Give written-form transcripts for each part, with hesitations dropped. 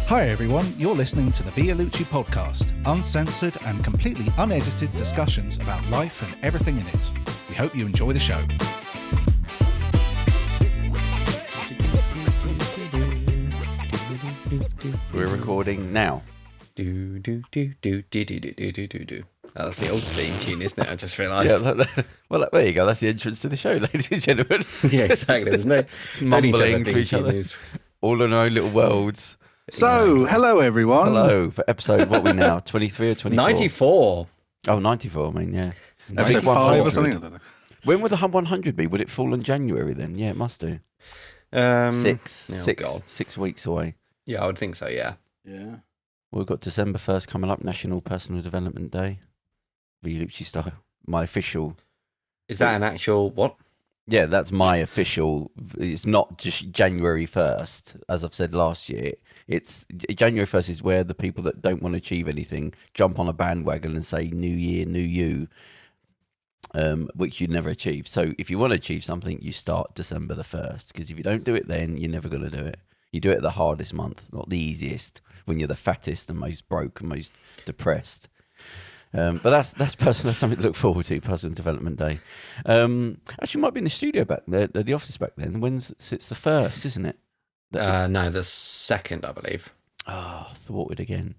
Hi everyone, you're listening to the Vialucci podcast, uncensored and completely unedited discussions about life and everything in it. We hope you enjoy the show. We're recording now. Do. That's the old theme tune, isn't it? I just realised. Yeah, well, there you go. That's the entrance to the show, ladies and gentlemen. Yeah, exactly. There's no mumbling to each other, all in our own little worlds. So, hello everyone. Hello for episode, what are we now, 23 or 24? 94. Oh, 94, I mean, yeah. Episode 5 or something, I don't know. When would the 100 be? Would it fall in January then? Yeah, it must do. 6 weeks away. Yeah, I would think so, yeah. Yeah. We've got December 1st coming up, National Personal Development Day. Vialucci style. My official. Is that an actual what? Yeah, that's my official. It's not just January 1st, as I've said last year. It's January 1st is where the people that don't want to achieve anything jump on a bandwagon and say New Year, New You, which you never achieve. So if you want to achieve something, you start December the 1st, because if you don't do it then, you're never going to do it. You do it the hardest month, not the easiest, when you're the fattest and most broke and most depressed. But that's something to look forward to, Personal Development Day. Actually, might be in the studio back there, the office back then. It's the 1st, isn't it? No, the 2nd, I believe. Oh, thwarted again.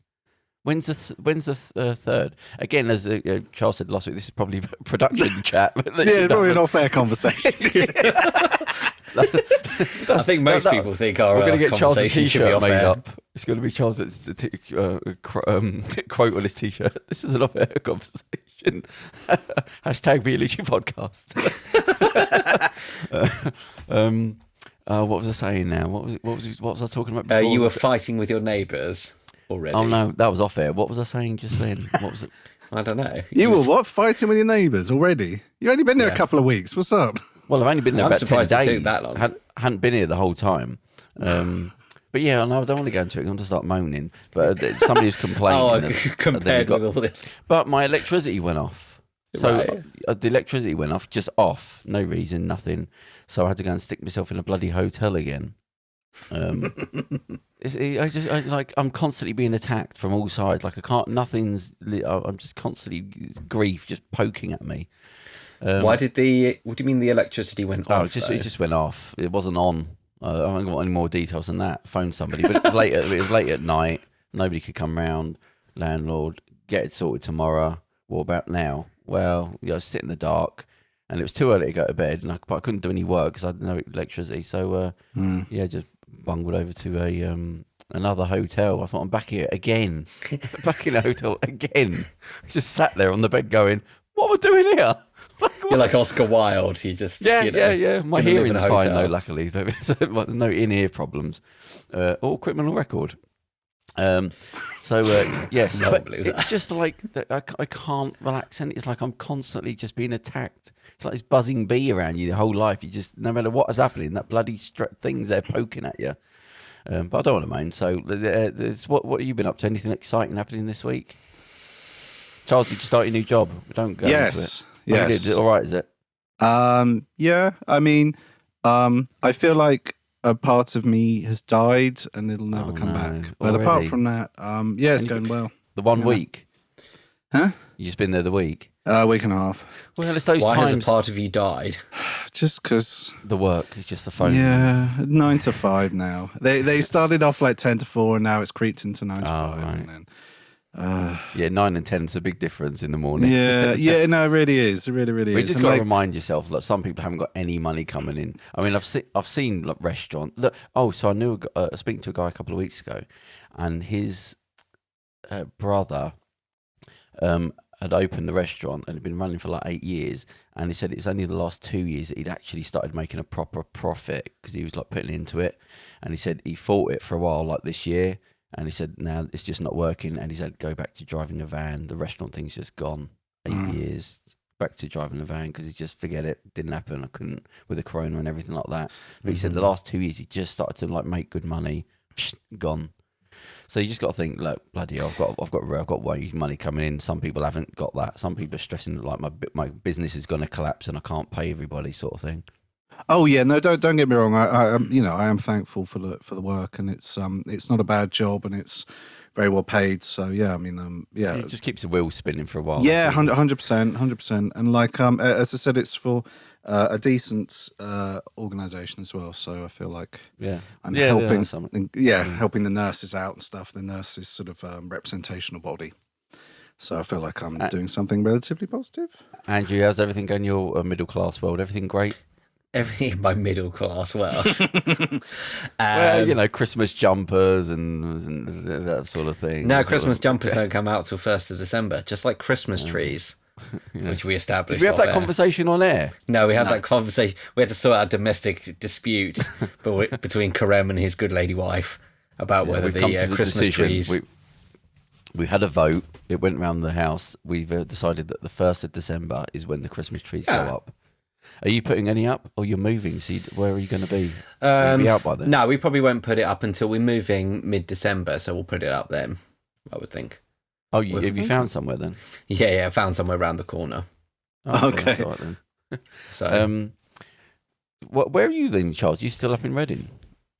When's the 3rd? Again, as Charles said last week, this is probably a production chat. Yeah, probably not fair conversation. I think most people think our we're going to get Charles a conversation should be t-shirt off made air. up. It's going to be Charles' quote on his t-shirt. This is an off-air conversation. Hashtag Vialucci podcast. What was I saying now? What was I talking about before? You were fighting with your neighbours already. Oh no, that was off-air. What was I saying just then? What was it? I don't know. You were what? Fighting with your neighbours already? You've only been there a couple of weeks. What's up? Well, I've only been there I'm about 10 surprised it days. took that long. Hadn't been here the whole time. But yeah, no, I don't want to go into it. I'm going to start moaning. But somebody was complaining. Compared with all this. But my electricity went off. So Right. the electricity went off, just off, no reason, nothing. So I had to go and stick myself in a bloody hotel again. I'm constantly being attacked from all sides. Like I'm just constantly grief just poking at me. What do you mean the electricity went off? It just went off. It wasn't on. I haven't got any more details than that. Phoned somebody, but it was late at night. Nobody could come round. Landlord, get it sorted tomorrow. What about now? Well, I was sitting in the dark, and it was too early to go to bed, but I couldn't do any work because I had no electricity. So just bungled over to another hotel. I thought, I'm back here again, back in a hotel again. Just sat there on the bed going, what am I doing here? You're like Oscar Wilde. You just yeah. My gonna live in hearing's a fine hotel. though, luckily. So no in-ear problems or criminal record. Yes, but it's just like I can't relax, and it's like I'm constantly just being attacked. It's like this buzzing bee around you the whole life. You just, no matter what is happening, that bloody thing's there poking at you. But I don't want to moan. So, what have you been up to? Anything exciting happening this week? Charles, did you start your new job? Don't go into it. Yes. Is it all right? Is it? Yeah. I mean, I feel like a part of me has died and it'll never come back. But Already? apart from that, it's going well. The 1 week? Huh? You just been there the week? A week and a half. Well, it's those Why times. has a part of you died? Just because. The work is just the phone. Yeah, 9 to 5 now. They started off like 10 to 4 and now it's creeped into 9 to 5. Right. And then, Yeah, 9 and 10 is a big difference in the morning. yeah, no, it really is. It really, really But you is. just And, got to like, remind yourself that some people haven't got any money coming in. I mean, I've seen like restaurants. Look, so I knew speaking to a guy a couple of weeks ago, and his brother had opened the restaurant and had been running for like 8 years, and he said it was only the last 2 years that he'd actually started making a proper profit because he was like putting into it, and he said he fought it for a while, like this year. And he said, now it's just not working. And he said, go back to driving a van. The restaurant thing's just gone. 8 years back to driving a van because he just forget it. Didn't happen. I couldn't with the corona and everything like that. But he said the last 2 years he just started to like make good money. Gone. So you just got to think, look, bloody hell, I've got wage money coming in. Some people haven't got that. Some people are stressing like my business is going to collapse and I can't pay everybody, sort of thing. Oh yeah, no, don't get me wrong. I am thankful for the work, and it's not a bad job, and it's very well paid. So yeah, I mean, yeah, It just keeps the wheels spinning for a while. yeah, that's all. 100%, and like as I said, it's for a decent organisation as well. So I feel like Yeah. I'm Yeah, helping, that's something. helping the nurses out and stuff. The nurses sort of representational body. So I feel like I'm doing something relatively positive. Andrew, how's everything going in your middle class world? Everything great? Everything in my middle class world. Well, Christmas jumpers and that sort of thing. No, That sort Christmas of- jumpers don't come out till 1st of December, just like Christmas trees, which we established. Did we have off that air. conversation on air? No, we had that conversation. We had to sort out a domestic dispute between Kerem and his good lady wife about whether We've come to the the Christmas decision. trees. We had a vote. It went round the house. We've decided that the 1st of December is when the Christmas trees go up. Are you putting any up, or you're moving? So where are you going to be? Will you be out by then? No, we probably won't put it up until we're moving mid-December, so we'll put it up then, I would think. Oh, have you found somewhere then? Yeah, I found somewhere around the corner. Oh, Okay. that's all right then. So Where are you then, Charles? You still up in Reading?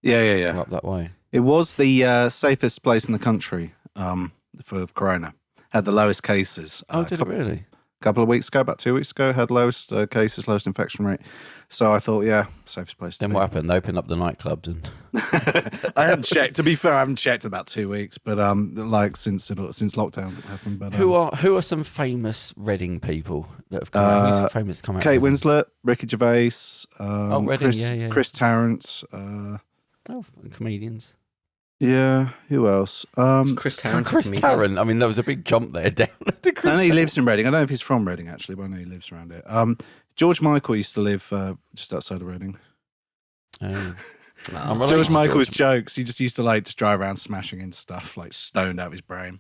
Yeah. Or up that way? It was the safest place in the country for Corona. Had the lowest cases. Oh, did it really? Couple of weeks ago, about 2 weeks ago, had lowest cases, lowest infection rate. So I thought, yeah, safest place to Then be. what happened? They opened up the nightclubs and I haven't checked. To be fair, I haven't checked in about 2 weeks, but like since lockdown happened. But who are some famous Reading people that have come out? Who's famous come out? Kate of Reading? Winslet, Ricky Gervais, Reading, yeah. Chris Tarrant. Oh, comedians. Yeah, who else? Chris Tarrant. Chris Tarrant. I mean, there was a big jump there down to Chris. I know he lives in Reading. I don't know if he's from Reading actually, but I know he lives around it. George Michael used to live just outside of Reading. I'm related George to Michael's jokes. He just used to just drive around smashing into stuff like stoned out of his brain.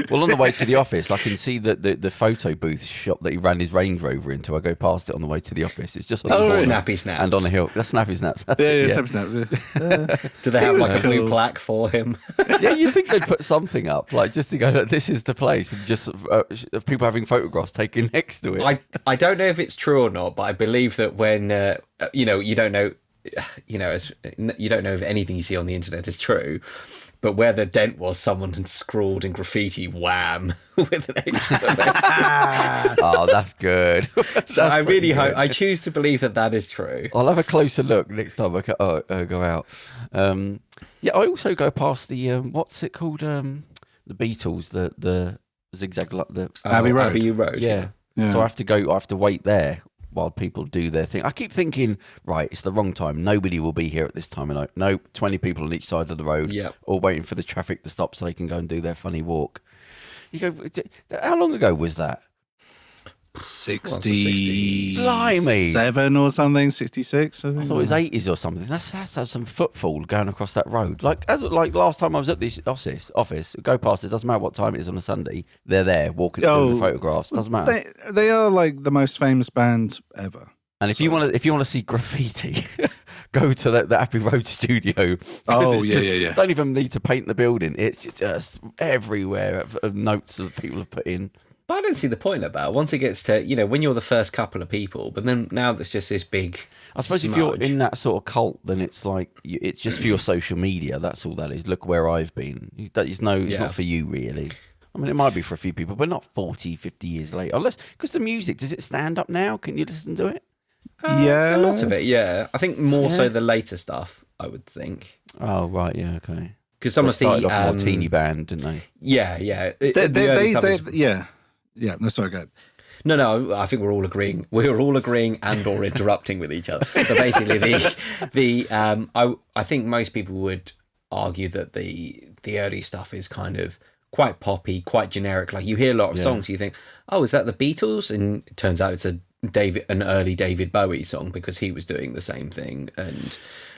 Well, on the way to the office, I can see that the photo booth shop that he ran his Range Rover into. I go past it on the way to the office. It's just on the corner Snappy Snaps. and on a hill. That's Snappy Snaps. Yeah. Snaps. Yeah. Do they have was like a blue cool. plaque for him? Yeah, you'd think they'd put something up, like just to go, "Look, this is the place," and just of people having photographs taken next to it. I don't know if it's true or not, but I believe that when you don't know, you don't know if anything you see on the internet is true. But where the dent was, someone had scrawled in graffiti "Wham" with an exclamation. Oh, that's good. So I really hope. I choose to believe that is true. I'll have a closer look next time I go out. Yeah, I also go past the what's it called? The Beatles, the zigzag, the Abbey Road. Abbey Road. yeah. So I have to wait there while people do their thing. I keep thinking, right, it's the wrong time. Nobody will be here at this time. And 20 people on each side of the road, Yep. all waiting for the traffic to stop so they can go and do their funny walk. You go, how long ago was that? 67 or something, 66. I think. I thought it was 80s or something. That's some footfall going across that road. Like last time I was at this office, go past it, doesn't matter what time it is on a Sunday, they're there walking doing the photographs, doesn't matter. They are like the most famous band ever. And if you want to see graffiti, go to the Abbey Road studio. 'Cause Oh, it's yeah. Don't even need to paint the building. It's just everywhere of notes that people have put in. But I don't see the point of that. Once it gets to, when you're the first couple of people, but then now there's just this big. I suppose if you're in that sort of cult, then it's like it's just for your social media. That's all that is. Look where I've been. It's not for you really. I mean, it might be for a few people, but not 40, 50 years later. Unless because the music, does it stand up now? Can you listen to it? Yeah, a lot of it. Yeah, I think more so the later stuff. I would think. Oh right, yeah, okay. Because some They of the started off more teeny band, didn't they? Yeah. The early stuff is- Yeah. No, sorry, go ahead. No, I think we're all agreeing. We're all agreeing and or interrupting with each other. But basically, I think most people would argue that the early stuff is kind of quite poppy, quite generic. Like you hear a lot of songs, you think, oh, is that the Beatles? And it turns out it's an early David Bowie song because he was doing the same thing. And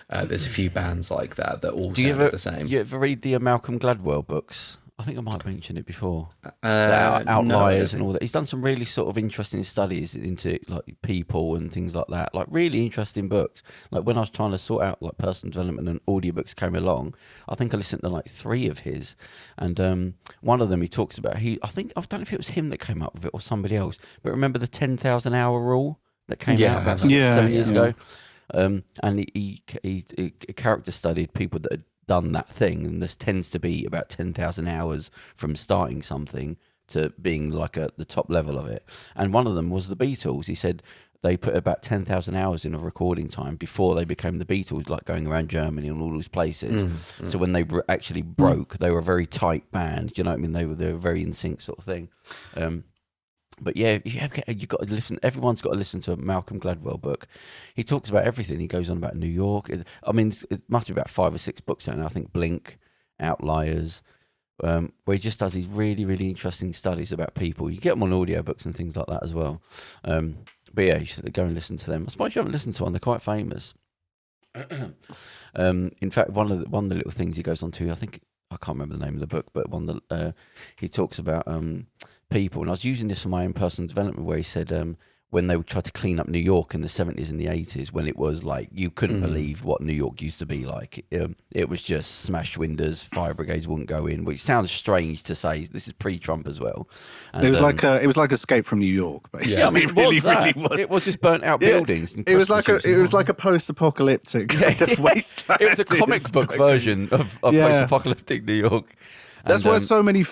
there's a few bands like that all sound the same. You ever read the Malcolm Gladwell books? I think I might have mentioned it before. The No, Outliers I and all that. He's done some really sort of interesting studies into like people and things like that. Like really interesting books. Like when I was trying to sort out like personal development and audiobooks came along, I think I listened to like 3 of his. And one of them he talks about. I don't know if it was him that came up with it or somebody else. But remember the 10,000 hour rule? that came Yeah, out about yeah, 7 years yeah. ago. And he character studied people that had done that thing, and this tends to be about 10,000 hours from starting something to being like at the top level of it. And one of them was the Beatles. He said they put about 10,000 hours in of recording time before they became the Beatles, like going around Germany and all these places. So when they actually broke, they were a very tight band. Do you know what I mean? They were very in sync sort of thing. But yeah, you've got to listen. Everyone's got to listen to a Malcolm Gladwell book. He talks about everything. He goes on about New York. I mean, it must be about 5 or 6 books now. I think Blink, Outliers, where he just does these really, really interesting studies about people. You get them on audiobooks and things like that as well. But yeah, you should go and listen to them. I suppose you haven't listened to one. They're quite famous. In fact, one of the little things he goes on to, I think, I can't remember the name of the book, but he talks about people, and I was using this for my own personal development, where he said when they would try to clean up New York in the 70s and the 80s, when it was like you couldn't believe what New York used to be like. It was just smashed windows, fire brigades wouldn't go in, which sounds strange to say. This is pre-Trump as well. And, it was like Escape from New York, basically. Yeah, I mean, it really was. It was just burnt out buildings. And It was like prostitutes a post-apocalyptic kind of wasteland. It was a comic book version of post-apocalyptic New York. That's where so many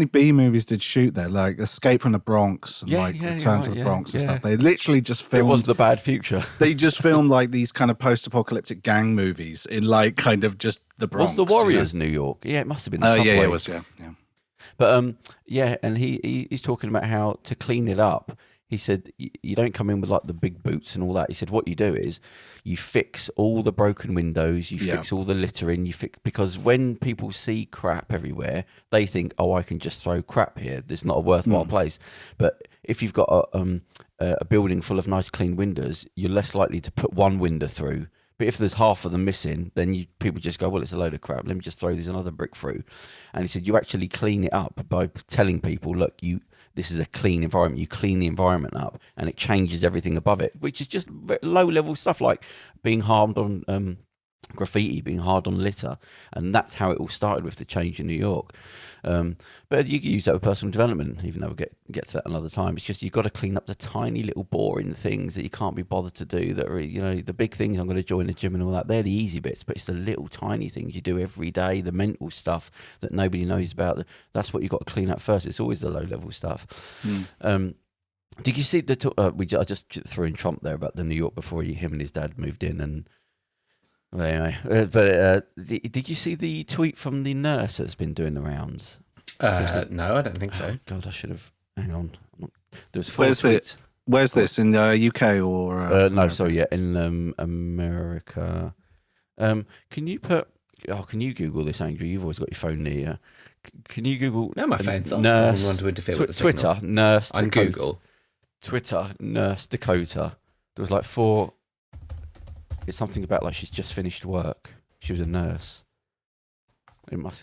B movies did shoot there, like Escape from the Bronx and Return to the Bronx and stuff. They literally just filmed. It was the bad future. They just filmed like these kind of post-apocalyptic gang movies in like kind of just the Bronx. Was the Warriors New York? Yeah, it must have been the subway. Yeah, it was. Yeah. But and he's talking about how to clean it up. He said you don't come in with like the big boots and all that. He said what you do is you fix all the broken windows, you fix all the littering, because when people see crap everywhere, they think, oh, I can just throw crap here. This is not a worthwhile place. But if you've got a building full of nice clean windows, you're less likely to put one window through. But if there's half of them missing, then people just go, well, it's a load of crap. Let me just throw this another brick through. And he said you actually clean it up by telling people, look, this is a clean environment. You clean the environment up, and it changes everything above it, which is just low-level stuff like being harmed on graffiti, being hard on litter, and that's how it all started with the change in New York. But you can use that with personal development, even though we'll get to that another time. It's just you've got to clean up the tiny little boring things that you can't be bothered to do. That are, the big things. I'm going to join the gym and all that. They're the easy bits, but it's the little tiny things you do every day, the mental stuff that nobody knows about. That's what you've got to clean up first. It's always the low level stuff. Did you see I just threw in Trump there about the New York before him and his dad moved in and. Well, anyway, did you see the tweet from the nurse that's been doing the rounds? No, I don't think so. Oh, God, I should have. Hang on. There was 4 tweets. Where's this, in the UK or? No, sorry, yeah, in America. Can you Google this, Andrew? You've always got your phone near you. Can you Google? No, my phone's off. Nurse, I want to interfere with the Twitter, signal. nurse, On Dakota. Google. Twitter, nurse, Dakota. There was like 4. It's something about like she's just finished work. She was a nurse.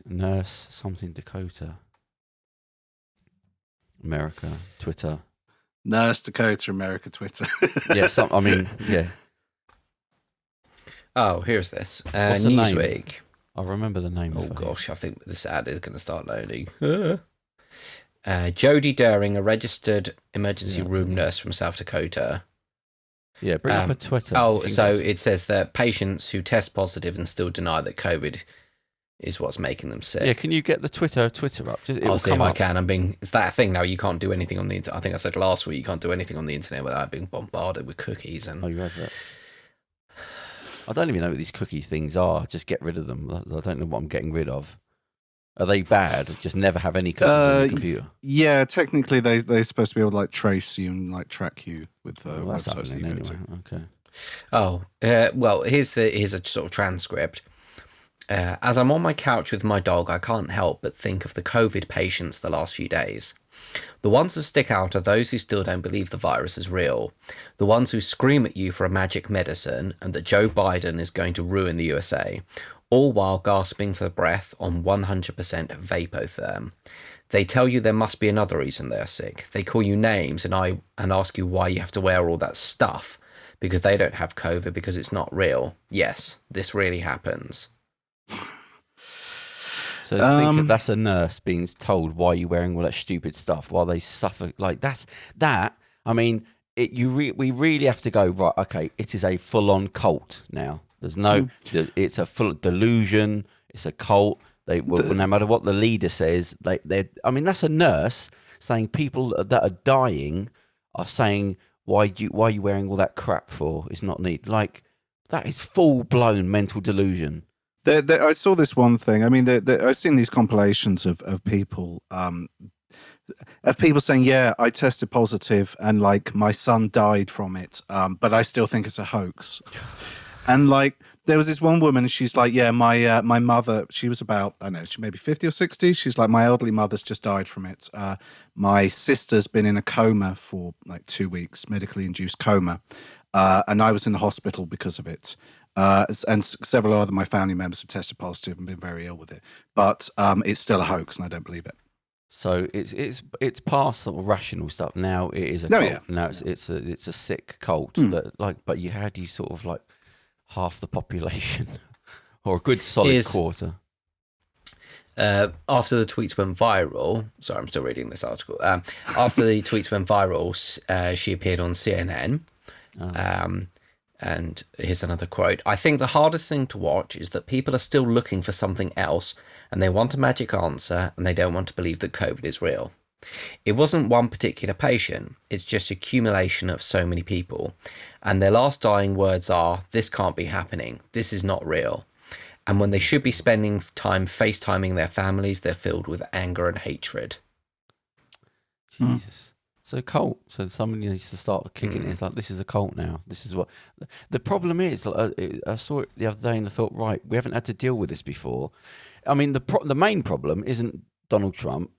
Nurse something Dakota. America, Twitter. Nurse Dakota, America, Twitter. Yeah, yeah. Oh, here's this. What's the name? Newsweek. I remember the name. Oh gosh, I think this ad is going to start loading. Jodie Daring, a registered emergency room nurse from South Dakota. Yeah, bring up a Twitter. Oh, so it says that patients who test positive and still deny that COVID is what's making them sick. Yeah, can you get the Twitter up? I'll see if I can. It's that thing now. You can't do anything on the internet. I think I said last week you can't do anything on the internet without being bombarded with cookies. And oh, you read that? I don't even know what these cookie things are. Just get rid of them. I don't know what I'm getting rid of. Are they bad? Just never have any cookies on the computer. Yeah, technically they're supposed to be able to like trace you and like track you with websites that you go to. Okay. Oh, well, here's a sort of transcript. As I'm on my couch with my dog, I can't help but think of the COVID patients the last few days. The ones that stick out are those who still don't believe the virus is real. The ones who scream at you for a magic medicine and that Joe Biden is going to ruin the USA. All while gasping for breath on 100% Vapotherm. They tell you there must be another reason they're sick. They call you names and ask you why you have to wear all that stuff because they don't have COVID because it's not real. Yes, this really happens. So think that that's a nurse being told why you're wearing all that stupid stuff while they suffer. Like that. I mean, we really have to go right. Okay, it is a full-on cult now. There's no, it's a full delusion. It's a cult. No matter what the leader says, I mean, that's a nurse saying people that are dying are saying, why are you wearing all that crap for? It's not neat. Like, that is full-blown mental delusion. I saw this one thing. I mean, I've seen these compilations of people saying, yeah, I tested positive and like my son died from it, but I still think it's a hoax. And like, there was this one woman, she's like, yeah, my mother, she was about, I don't know, she maybe 50 or 60. She's like, my elderly mother's just died from it. My sister's been in a coma for like 2 weeks, medically induced coma. And I was in the hospital because of it. And several other my family members have tested positive and been very ill with it. But it's still a hoax, and I don't believe it. So it's past sort of rational stuff. Now it is a cult. Yeah. Now it's a sick cult that like. But how do you sort of like half the population or a good solid quarter? After the tweets went viral, sorry, I'm still reading this article. After the tweets went viral, she appeared on CNN. And here's another quote. I think the hardest thing to watch is that people are still looking for something else and they want a magic answer and they don't want to believe that COVID is real. It wasn't one particular patient. It's just accumulation of so many people. And their last dying words are, this can't be happening. This is not real. And when they should be spending time FaceTiming their families, they're filled with anger and hatred. Jesus. So cult. So somebody needs to start kicking it. It's like, this is a cult now. This is what the problem is. I saw it the other day and I thought, right, we haven't had to deal with this before. I mean, the main problem isn't Donald Trump.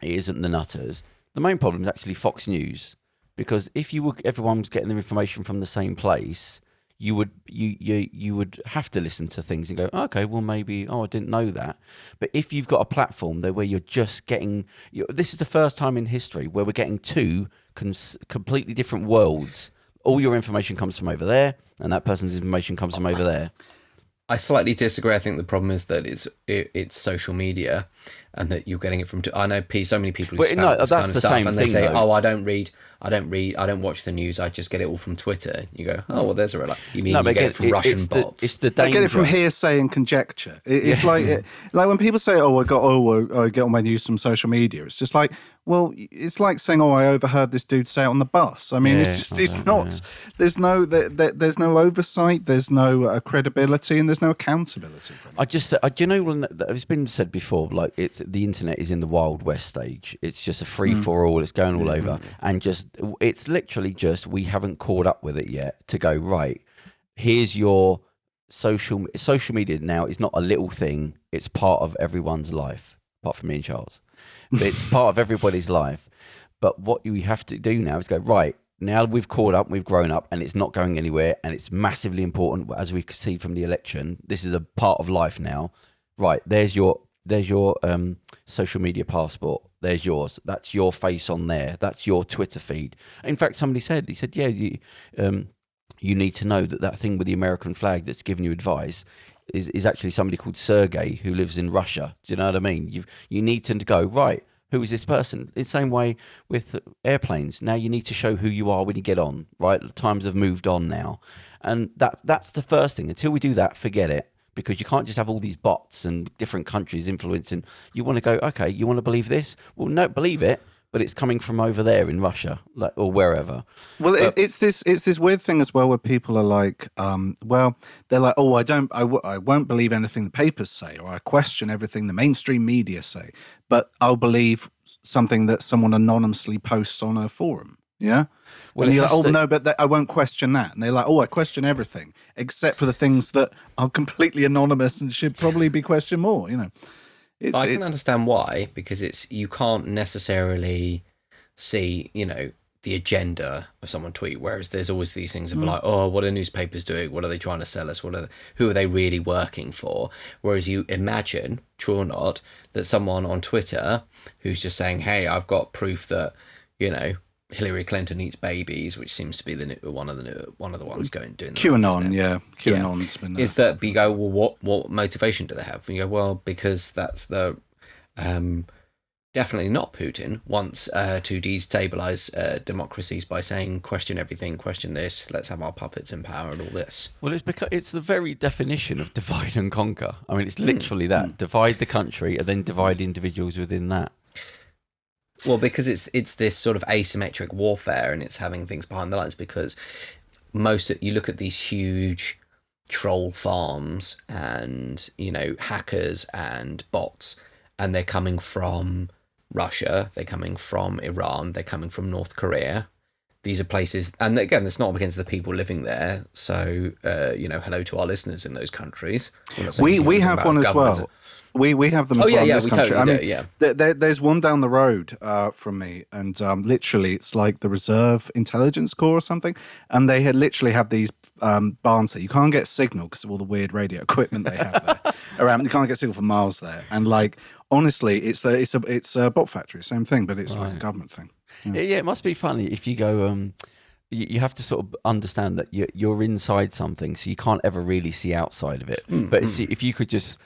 It isn't the nutters. The main problem is actually Fox News, because if everyone's getting their information from the same place, you would have to listen to things and go, okay, well maybe, I didn't know that. But if you've got a platform there where you're just getting, this is the first time in history where we're getting two completely different worlds. All your information comes from over there, and that person's information comes from over there. I slightly disagree. I think the problem is that it's social media, and that you're getting it from. I know so many people who spout this kind of stuff, and they say, "Oh, I don't watch the news. I just get it all from Twitter." You go, "Oh, well, there's a relic." You mean you get it from Russian bots? It's the danger. I get it from hearsay and conjecture. It's like when people say, I get all my news from social media. It's just like, well, it's like saying, I overheard this dude say it on the bus. I mean, it's not. There's no oversight. There's no credibility, and there's no accountability. It's been said before. Like the internet is in the Wild West stage. It's just a free for all. It's going all over, and it's literally just we haven't caught up with it yet. To go right, here's your social media now is not a little thing. It's part of everyone's life, apart from me and Charles. But it's part of everybody's life. But what you have to do now is go, right, now we've caught up, we've grown up, and it's not going anywhere, and it's massively important, as we could see from the election. This is a part of life now. Right, there's your social media passport. There's yours. That's your face on there. That's your Twitter feed. In fact, somebody said, yeah, you need to know that thing with the American flag that's giving you advice is actually somebody called Sergey who lives in Russia. Do you know what I mean? You need to go, right, who is this person? In the same way with airplanes. Now you need to show who you are when you get on, right? The times have moved on now. And that's the first thing. Until we do that, forget it. Because you can't just have all these bots and different countries influencing. You want to go, okay, you want to believe this? Well, no, believe it. But it's coming from over there in Russia, or wherever. Well, it's this weird thing as well, where people are like, they're like, I won't believe anything the papers say, or I question everything the mainstream media say, but I'll believe something that someone anonymously posts on a forum. Yeah. Well, and you're like, but I won't question that. And they're like, I question everything except for the things that are completely anonymous and should probably be questioned more. I can understand why, because you can't necessarily see, the agenda of someone tweet, whereas there's always these things of like, what are newspapers doing? What are they trying to sell us? Who are they really working for? Whereas you imagine, true or not, that someone on Twitter who's just saying, hey, I've got proof that, Hillary Clinton eats babies, which seems to be one of the ones doing QAnon. Yeah, QAnon's been there. Is that you go, well, what motivation do they have? And you go, well, because that's the Definitely not Putin wants to destabilize democracies by saying question everything, question this, let's have our puppets in power and all this. Well, it's because it's the very definition of divide and conquer. I mean, it's literally that: divide the country and then divide individuals within that. Well, because it's this sort of asymmetric warfare, and it's having things behind the lines. Because you look at these huge troll farms, and hackers and bots, and they're coming from Russia, they're coming from Iran, they're coming from North Korea. These are places, and again, it's not against the people living there. So, hello to our listeners in those countries. We have one as well. We have them as well in this country. Totally there's one down the road from me, and literally it's like the Reserve Intelligence Corps or something, and they had literally have these barns there. You can't get signal because of all the weird radio equipment they have there around. You can't get signal for miles there, and like honestly, it's a bot factory, same thing, but it's like a government thing. Yeah, it must be funny if you go. You have to sort of understand that you're inside something, so you can't ever really see outside of it. But if you could just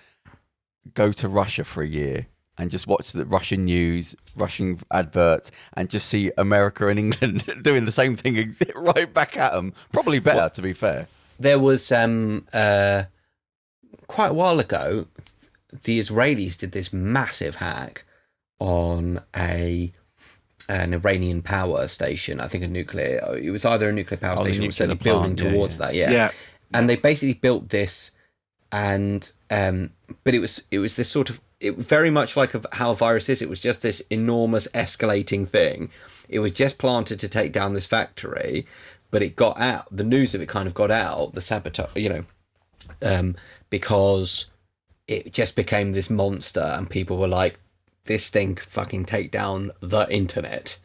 go to Russia for a year and just watch the Russian news, Russian adverts, and just see America and England doing the same thing right back at them, probably better, to be fair. There was quite a while ago, the Israelis did this massive hack on an Iranian power station. I think it was either a nuclear power station or certainly building towards that. Yeah. And they basically built this, and but it was this sort of, it very much like how a virus is. It was just this enormous escalating thing. It was just planted to take down this factory, but it got out. The news of it kind of got out. The sabotage, because it just became this monster, and people were like, this thing could fucking take down the internet,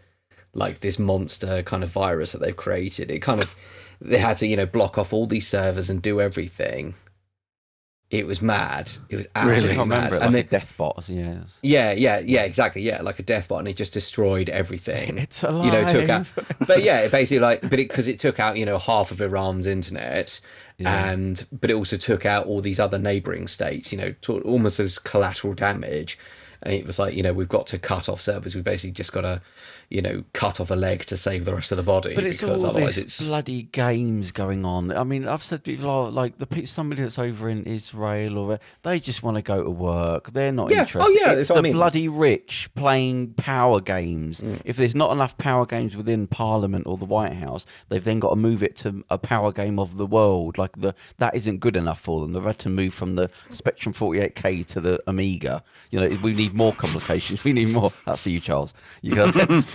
like this monster kind of virus that they've created. They had to, block off all these servers and do everything. It was mad. It was absolutely mad. And like a death bot, yes. Yeah, exactly. Yeah, like a death bot, and it just destroyed everything. It's alive. Took out. But yeah, it basically because it took out half of Iran's internet, but it also took out all these other neighboring states. Almost as collateral damage. And it was like, we've got to cut off servers. We've basically just got to, cut off a leg to save the rest of the body. But it's because all otherwise this bloody games going on. I mean, I've said people like somebody that's over in Israel, they just want to go to work. They're not interested. Oh yeah, it's the bloody rich playing power games. If there's not enough power games within Parliament or the White House, they've then got to move it to a power game of the world. Like that isn't good enough for them. They've had to move from the Spectrum 48K to the Amiga. We need more complications. We need more. That's for you, Charles.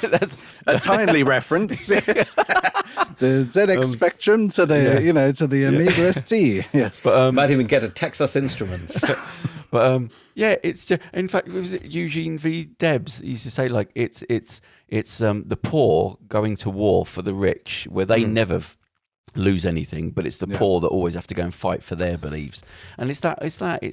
That's a timely reference. Yes. The ZX Spectrum to the to the Amiga ST. Yes, but might even get a Texas Instruments. But it's just, in fact, was it Eugene V. Debs? He used to say like it's the poor going to war for the rich, where they never lose anything, but it's the poor that always have to go and fight for their beliefs. And it's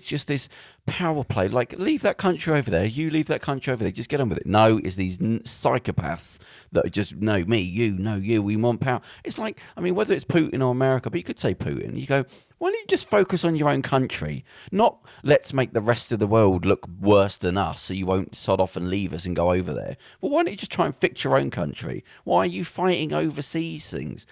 just this power play. Like, leave that country over there, you leave that country over there, just get on with it. No, it's these psychopaths that are just, no, me, you, no, you, we want power. It's like, I mean, whether it's Putin or America, but you could say Putin, you go, why don't you just focus on your own country? Not let's make the rest of the world look worse than us so you won't sod off and leave us and go over there. Well, why don't you just try and fix your own country? Why are you fighting overseas things?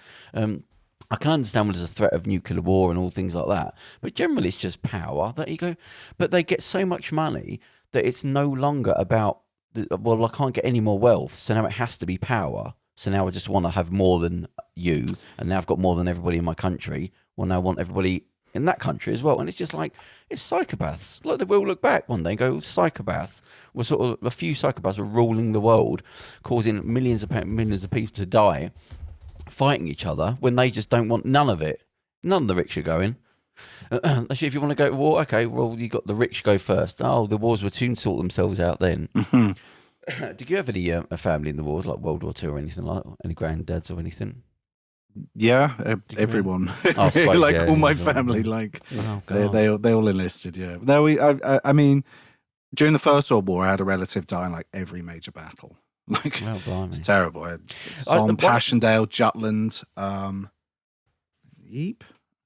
I can understand when there's a threat of nuclear war and all things like that, but generally it's just power that you go. But they get so much money that it's no longer about, I can't get any more wealth, so now it has to be power. So now I just want to have more than you, and now I've got more than everybody in my country. Well, now I want everybody in that country as well. And it's just like, it's psychopaths. Like, they will look back one day and go, psychopaths. We're sort of, a few psychopaths were ruling the world, causing millions of people to die, fighting each other when they just don't want none of it. None of the rich are going. Actually, if you want to go to war, okay, well, you got the rich go first. Oh, the wars would soon sort themselves out then. Did you have any a family in the wars, like World War II or anything like that? Any granddads or anything? Yeah, everyone. Oh, suppose, like yeah, all my yeah. family, like Oh, they all enlisted. Yeah, no, I mean, during the First World War, I had a relative die in like every major battle. Like, oh, blimey. it's terrible. I had Somme, Passchendaele, Jutland, Ypres.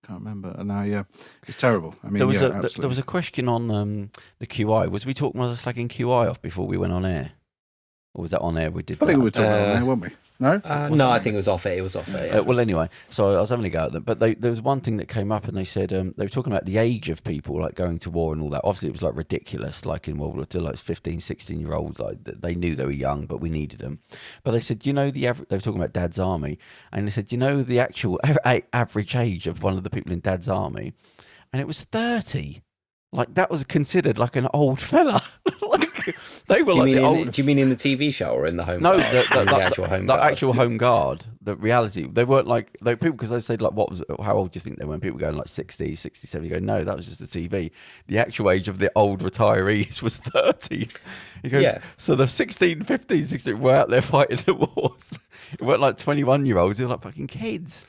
Can't remember. No, yeah, it's terrible. I mean, there was a question on the QI. Was we slagging QI off before we went on air? or was that on air? We did. I think that? we were talking on there, weren't we? No? No, I think it was off it. It was off it. Yeah. Well, anyway, so I was having a go at them, but there was one thing that came up, and they said they were talking about the age of people like going to war and all that. Obviously, it was like ridiculous, like in World War II, like 15, 16-year-olds, like they knew they were young, but we needed them. But they said, they were talking about Dad's army, and they said, the actual average age of one of the people in Dad's army, and it was 30. Like that was considered like an old fella. Like they were do old. You mean in the TV show or in the home? No, guard? the actual home the guard. actual home guard. The reality, they weren't like people because they said like, how old do you think they were? And people going like 60, 67. You go, no, that was just the TV. The actual age of the old retirees was 30. You go, Yeah. So the 16, 15, 16 were out there fighting the wars. It weren't like 21-year-olds. They were like fucking kids.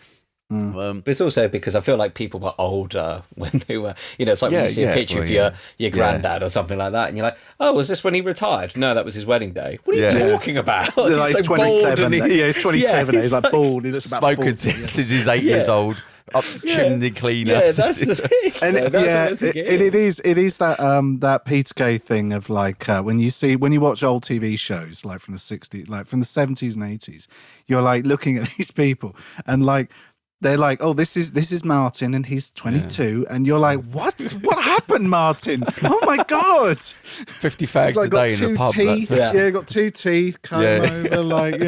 But it's also because I feel like people were older when they were, it's like when you see a picture of your granddad or something like that, and you're like, oh, was this when he retired? No, that was his wedding day. What are you talking about? Like He's so bald 27. and He's 27. He's like bald. He looks about Smoking 40. since he's 8 years old. Up the chimney cleaner. Yeah, that's the thing. And That's what it is that that Peter Kay thing of like when you watch old TV shows like from the 60s, like from the 70s and 80s, you're like looking at these people and like they're like, oh, this is Martin and he's 22, and you're like, what happened, Martin? Oh my god, 50 fags like, a day in a pub. teeth, got 2 teeth, comb over, like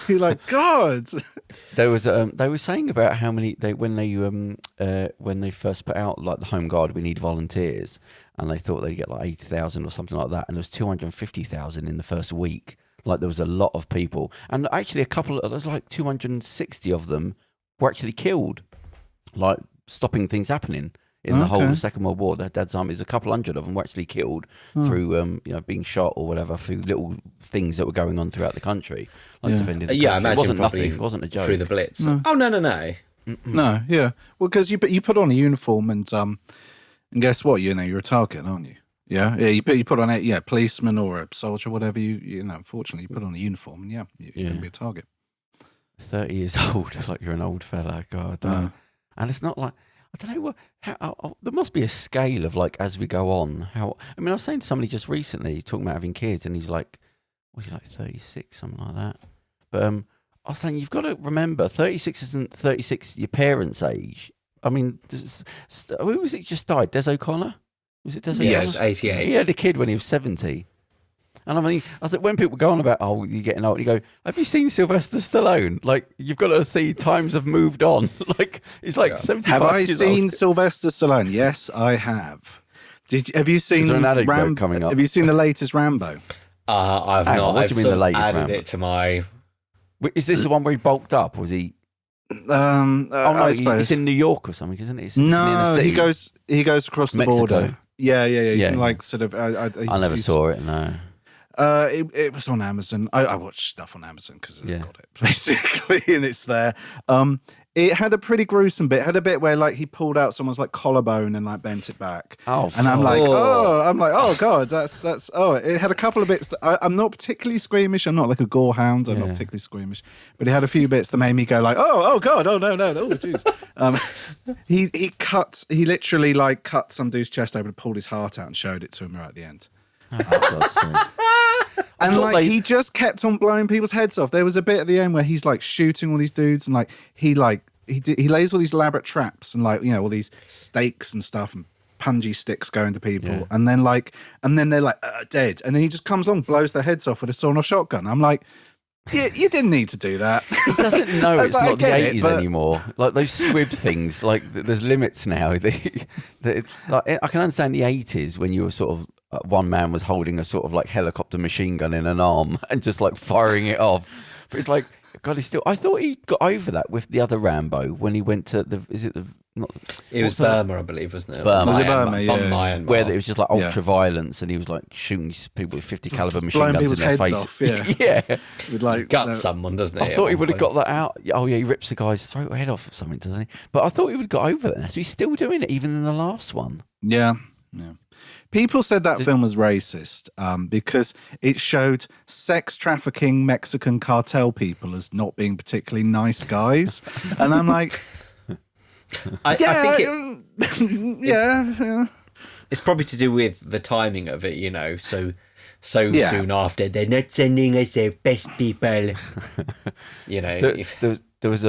you're like, God. There was they were saying about how many when they first put out like the Home Guard, we need volunteers, and they thought they'd get like 80,000 or something like that, and there was 250,000 in the first week. Like there was a lot of people, and actually there's like 260 of them were actually killed, like stopping things happening in the whole of the Second World War. Their Dad's army, there's a couple hundred of them were actually killed through being shot or whatever, through little things that were going on throughout the country, like defending the country. I imagine it wasn't probably nothing. It wasn't a joke. through the Blitz. Oh no. No, yeah. Well, because you put on a uniform and guess what? You're a target, aren't you? Yeah. You put on a policeman or a soldier, whatever unfortunately, you put on a uniform and you're going to be a target. 30 years old, like you're an old fella, God. And it's not like, I don't know how there must be a scale of like as we go on. I was saying to somebody just recently talking about having kids, and he's like, was he like 36, something like that? But I was saying you've got to remember, 36 isn't 36 your parents' age. I mean, who was it just died? Des O'Connor? Was it Des O'Connor? Yes, 88. He had a kid when he was 70. And I was like, when people go on about, oh, you're getting old, you go, have you seen Sylvester Stallone? Like, you've got to see times have moved on. Like, he's like 75 Have I years seen old. Sylvester Stallone? Yes, I have. Have you seen Is there an anecdote coming up? Have you seen the latest Rambo? I've Hang not. on, what do you mean the latest added Rambo? it to my. Wait, is this the one where he bulked up? Or was he? I No, suppose. it's in New York or something, isn't it? It's No, in he goes across the Mexico. border. Yeah. He's Yeah. like sort of. I never saw it. No. It was on Amazon. I watched stuff on Amazon because I got it basically, and it's there. It had a pretty gruesome bit. It had a bit where like he pulled out someone's like collarbone and like bent it back. Oh, and I'm like, oh. oh god, that's. It had a couple of bits. I'm not particularly squeamish. I'm not like a gore hound. I'm not particularly squeamish, but it had a few bits that made me go like, oh god, oh no, oh jeez. He literally like cut some dude's chest open and pulled his heart out and showed it to him right at the end. Oh, for God's sake. And like he just kept on blowing people's heads off. There was a bit at the end where he's like shooting all these dudes, and like he lays all these elaborate traps and like all these stakes and stuff and punji sticks going to people, and then they're like dead, and then he just comes along, blows their heads off with a sawn-off shotgun. I'm like, yeah, you didn't need to do that. He doesn't know it's like, not the I get 80s it, but- anymore. Like those squib things, like there's limits now. Like, I can understand the 80s when you were sort of one man was holding a sort of like helicopter machine gun in an arm and just like firing it off. But it's like, God, I thought he got over that with the other Rambo when he went to It was Burma, I believe, wasn't it? Burma. Was it Burma? Yeah. Myanmar. where it was just like ultra violence, and he was like shooting people with 50 caliber machine Blowing guns in people's their heads face. off, yeah. Yeah. With like Gut someone, doesn't he? I thought he would have got that out. Oh yeah, he rips the guy's throat or head off or something, doesn't he? But I thought he would have got over that. So he's still doing it even in the last one. Yeah. People said that film was racist because it showed sex trafficking Mexican cartel people as not being particularly nice guys, and I'm like, I think yeah. it's probably to do with the timing of it, So soon after. They're not sending us their best people. You know, there was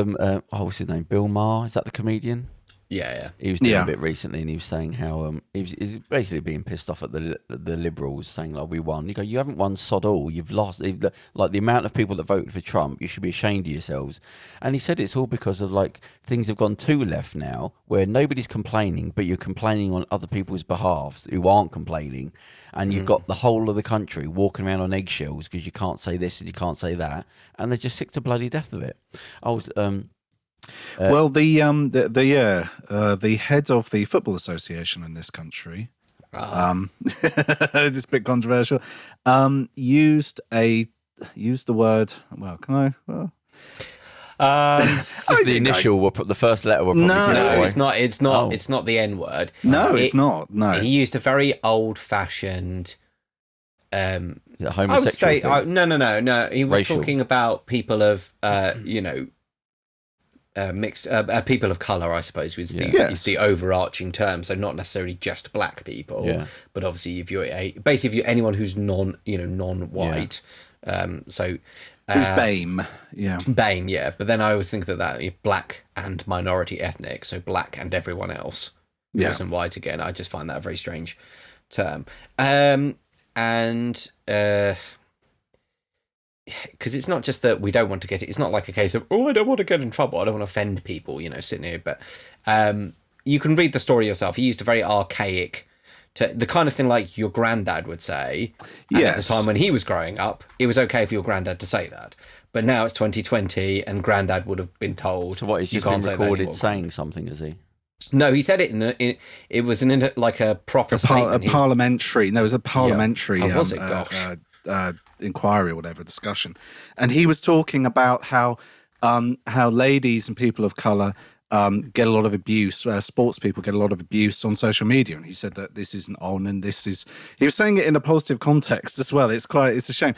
what's his name? Bill Maher, is that the comedian? Yeah. He was doing a bit recently, and he was saying how he's basically being pissed off at the Liberals, saying like, we won. You go, you haven't won sod all. You've lost. Like the amount of people that voted for Trump, you should be ashamed of yourselves. And he said it's all because of like things have gone too left now, where nobody's complaining, but you're complaining on other people's behalves who aren't complaining, and you've got the whole of the country walking around on eggshells because you can't say this and you can't say that, and they're just sick to bloody death of it. I was. Well, the head of the Football Association in this country, it's a bit controversial, used the word. Well, can I? Well, just the initial. The first letter. Will probably no, it's not. It's not. It's not the N word. No, it's not. No, he used a very old-fashioned. Homosexual I would say thing? No. He was Racial. talking about people of mixed people of color, I suppose, is the overarching term. So not necessarily just black people, but obviously if you're anyone who's non-white. So who's BAME? Yeah, BAME. Yeah, but then I always think that black and minority ethnic, so black and everyone else, wasn't white again. I just find that a very strange term. Because it's not just that we don't want to get it. It's not like a case of, I don't want to get in trouble. I don't want to offend people, sitting here. But you can read the story yourself. He used a very archaic, the kind of thing like your granddad would say. And at the time when he was growing up, it was okay for your granddad to say that. But now it's 2020 and granddad would have been told. So what, he's just been recorded saying something, is he? No, he said it it was like a proper statement. Parliamentary. No, it was a parliamentary. Oh, was it? Gosh. Inquiry or whatever discussion, and he was talking about how ladies and people of color get a lot of abuse. Sports people get a lot of abuse on social media, and he said that this isn't on, and this is. He was saying it in a positive context as well. It's a shame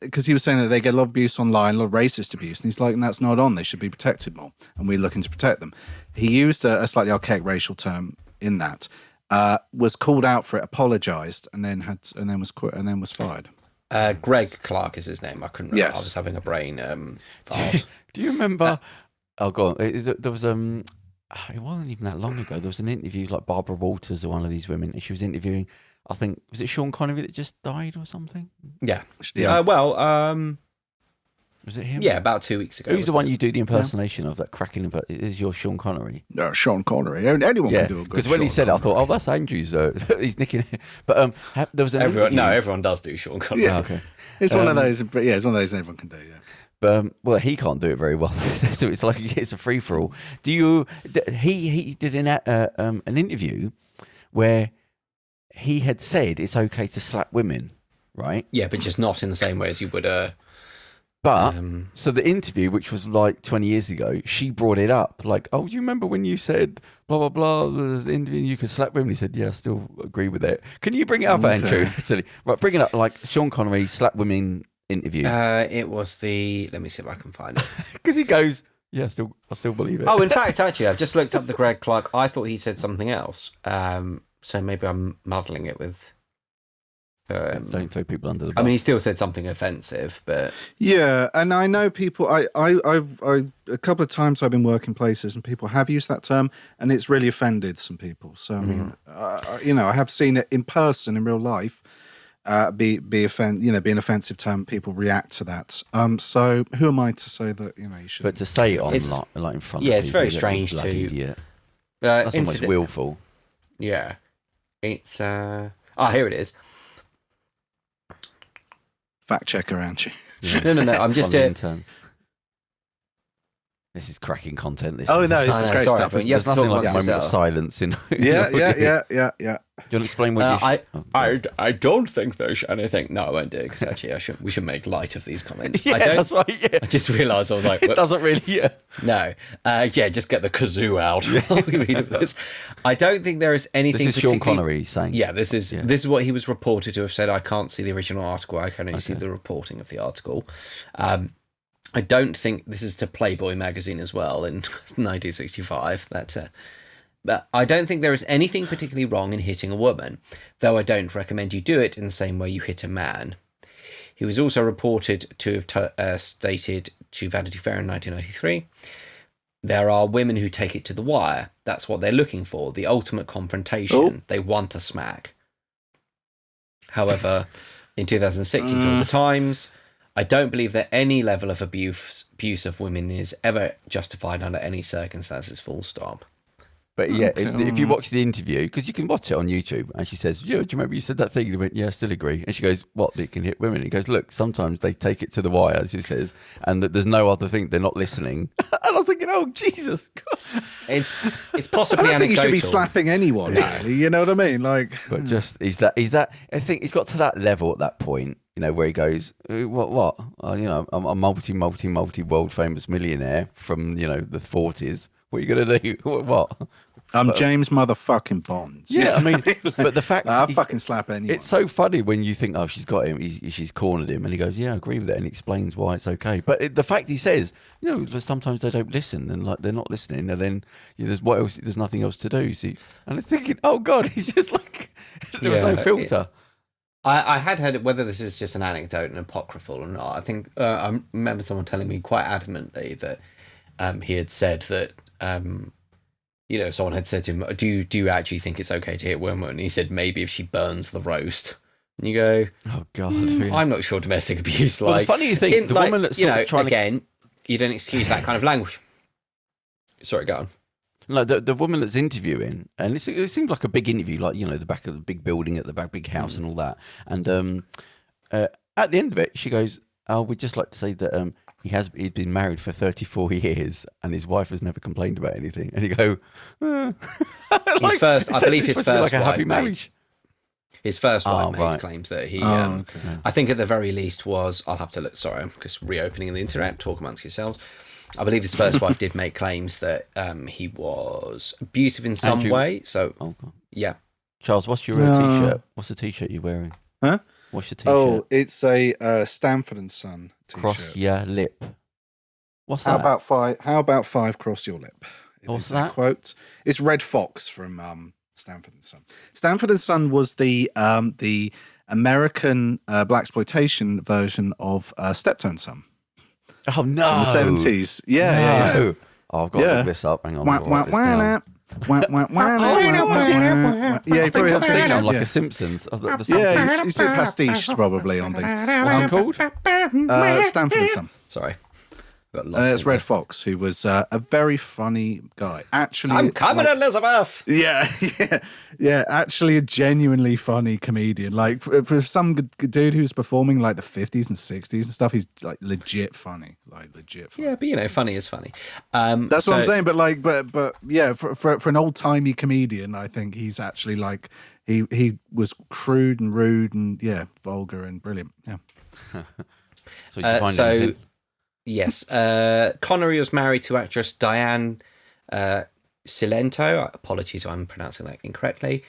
because he was saying that they get a lot of abuse online, a lot of racist abuse, and he's like, and that's not on. They should be protected more, and we're looking to protect them. He used a slightly archaic racial term in that. Was called out for it, apologized, and then was fired. Greg Clark is his name. I couldn't remember. Yes. I was having a brain fart. Do you remember? Oh, go on. There was it wasn't even that long ago. There was an interview like Barbara Walters or one of these women, and she was interviewing. I think was it Sean Connery that just died or something? Yeah. Was it him? Yeah, about 2 weeks ago. Who's the one you do the impersonation of? That cracking. Is your Sean Connery? No, Sean Connery. Anyone can do a good. Because when he said it, I thought, that's Andrew's. He's nicking it. But there was an interview. No, everyone does do Sean Connery. Yeah, okay. It's one of those. Yeah, it's one of those everyone can do. Yeah. But well, he can't do it very well, so it's like it's a free for all. He did an interview where he had said it's okay to slap women, right? Yeah, but just not in the same way as you would. But so the interview, which was like 20 years ago, she brought it up. Like, do you remember when you said blah blah blah? The interview you could slap women. He said, yeah, I still agree with it. Can you bring it up, Andrew? Right, bring it up. Like Sean Connery slap women interview. It was let me see if I can find it. Because he goes, yeah, I still believe it. Oh, in fact, actually, I've just looked up the Greg Clark. I thought he said something else. So maybe I'm muddling it with. Don't throw people under the bus. I mean, he still said something offensive, but yeah, and I know people. I've a couple of times I've been working places, and people have used that term, and it's really offended some people. So I mean, I have seen it in person in real life. Be an offensive term. People react to that. So who am I to say that you should? But to say it on like in front. Yeah, of it's people, very strange to. Idiot. That's almost willful. Yeah, it's. Here it is. Fact checker, aren't you? Yeah. No. I'm just. This is cracking content. This. Oh no, it's great stuff. There's nothing like a moment of silence in. Yeah. Do you want to explain what I don't think there's anything. No, I won't do it because actually we should make light of these comments. Yeah, that's right. Yeah. I just realised I was like, it doesn't really. Yeah. No. Just get the kazoo out. I don't think there is anything. This is Sean Connery saying. Yeah, this is what he was reported to have said. I can't see the original article. I can only see the reporting of the article. I don't think this is to Playboy magazine as well in 1965. But I don't think there is anything particularly wrong in hitting a woman, though I don't recommend you do it in the same way you hit a man. He was also reported to have stated to Vanity Fair in 1993, there are women who take it to the wire. That's what they're looking for, the ultimate confrontation. Oh. They want a smack. However, in 2006, he told The Times, I don't believe that any level of abuse of women is ever justified under any circumstances, full stop. But yeah, if you watch the interview, because you can watch it on YouTube, and she says, "Yeah, do you remember you said that thing?" And he went, "Yeah, I still agree." And she goes, "What? They can hit women?" He goes, "Look, sometimes they take it to the wire," as he says, and that there's no other thing. They're not listening. And I was thinking, "Oh Jesus!" It's I possibly don't think you anecdotal. should be slapping anyone. Really, you know what I mean? Like, But just he's that. I think he's got to that level at that point, where he goes, "What? I'm a multi world famous millionaire from the 40s. What are you gonna do? What?" I'm James motherfucking Bond. Yeah, I mean, but the fact I'll fucking slap anyone. it's so funny when you think, "Oh, she's got him, she's cornered him," and he goes, "Yeah, I agree with it," and he explains why it's okay. But the fact he says, sometimes they don't listen, and like they're not listening, and then there's what else? There's nothing else to do. See, and I'm thinking, "Oh God, he's just like there was no filter." I had heard whether this is just an anecdote and apocryphal or not. I think I remember someone telling me quite adamantly that he had said that. Someone had said to him, do you actually think it's okay to hit women? And he said, maybe if she burns the roast. And you go, oh God, really? I'm not sure domestic abuse. Well, the funny thing, the woman that's sort of trying again, you don't excuse that kind of language. Sorry, go on. No, the woman that's interviewing, and it seemed like a big interview, like the back of the big building at the back, big house and all that. And at the end of it, she goes, "Oh, we'd just like to say that he'd been married for 34 years and his wife has never complained about anything." And you go, I believe his first wife marriage. His first wife made claims that he, okay. I think at the very least was, I'll have to look, sorry, I'm just reopening the internet, talk amongst yourselves. I believe his first wife did make claims that he was abusive in some way. So, yeah. Charles, what's your t-shirt? What's the t-shirt you're wearing? Huh? What's your t-shirt? Oh, it's a Stanford and Son t-shirt. Cross your lip. What's How that? about five cross your lip? What's Is a that? Quote. It's Red Fox from Stanford and Son. Stanford and Son was the American blaxploitation version of Steptoe Son Oh no! in the 70s. Yeah. No. Oh, I've got to look this up. Hang on. Wah, I'll write this down. Yeah, you probably have I've seen it on like yeah. a Simpsons. The Yeah, you see pastiche probably on things. What's it called? Stanford and Son. Sorry. Got lost. It's Red Fox, who was a very funny guy. Actually, I'm coming, Elizabeth! Yeah. Actually, a genuinely funny comedian. Like for some dude who's performing like the 50s and 60s and stuff, he's like legit funny. Yeah, but funny is funny. That's what I'm saying. But yeah, for an old timey comedian, I think he's actually like he was crude and rude and vulgar and brilliant. Yeah. So, you find anything? Yes, Connery was married to actress Diane Cilento. Apologies if I'm pronouncing that incorrectly.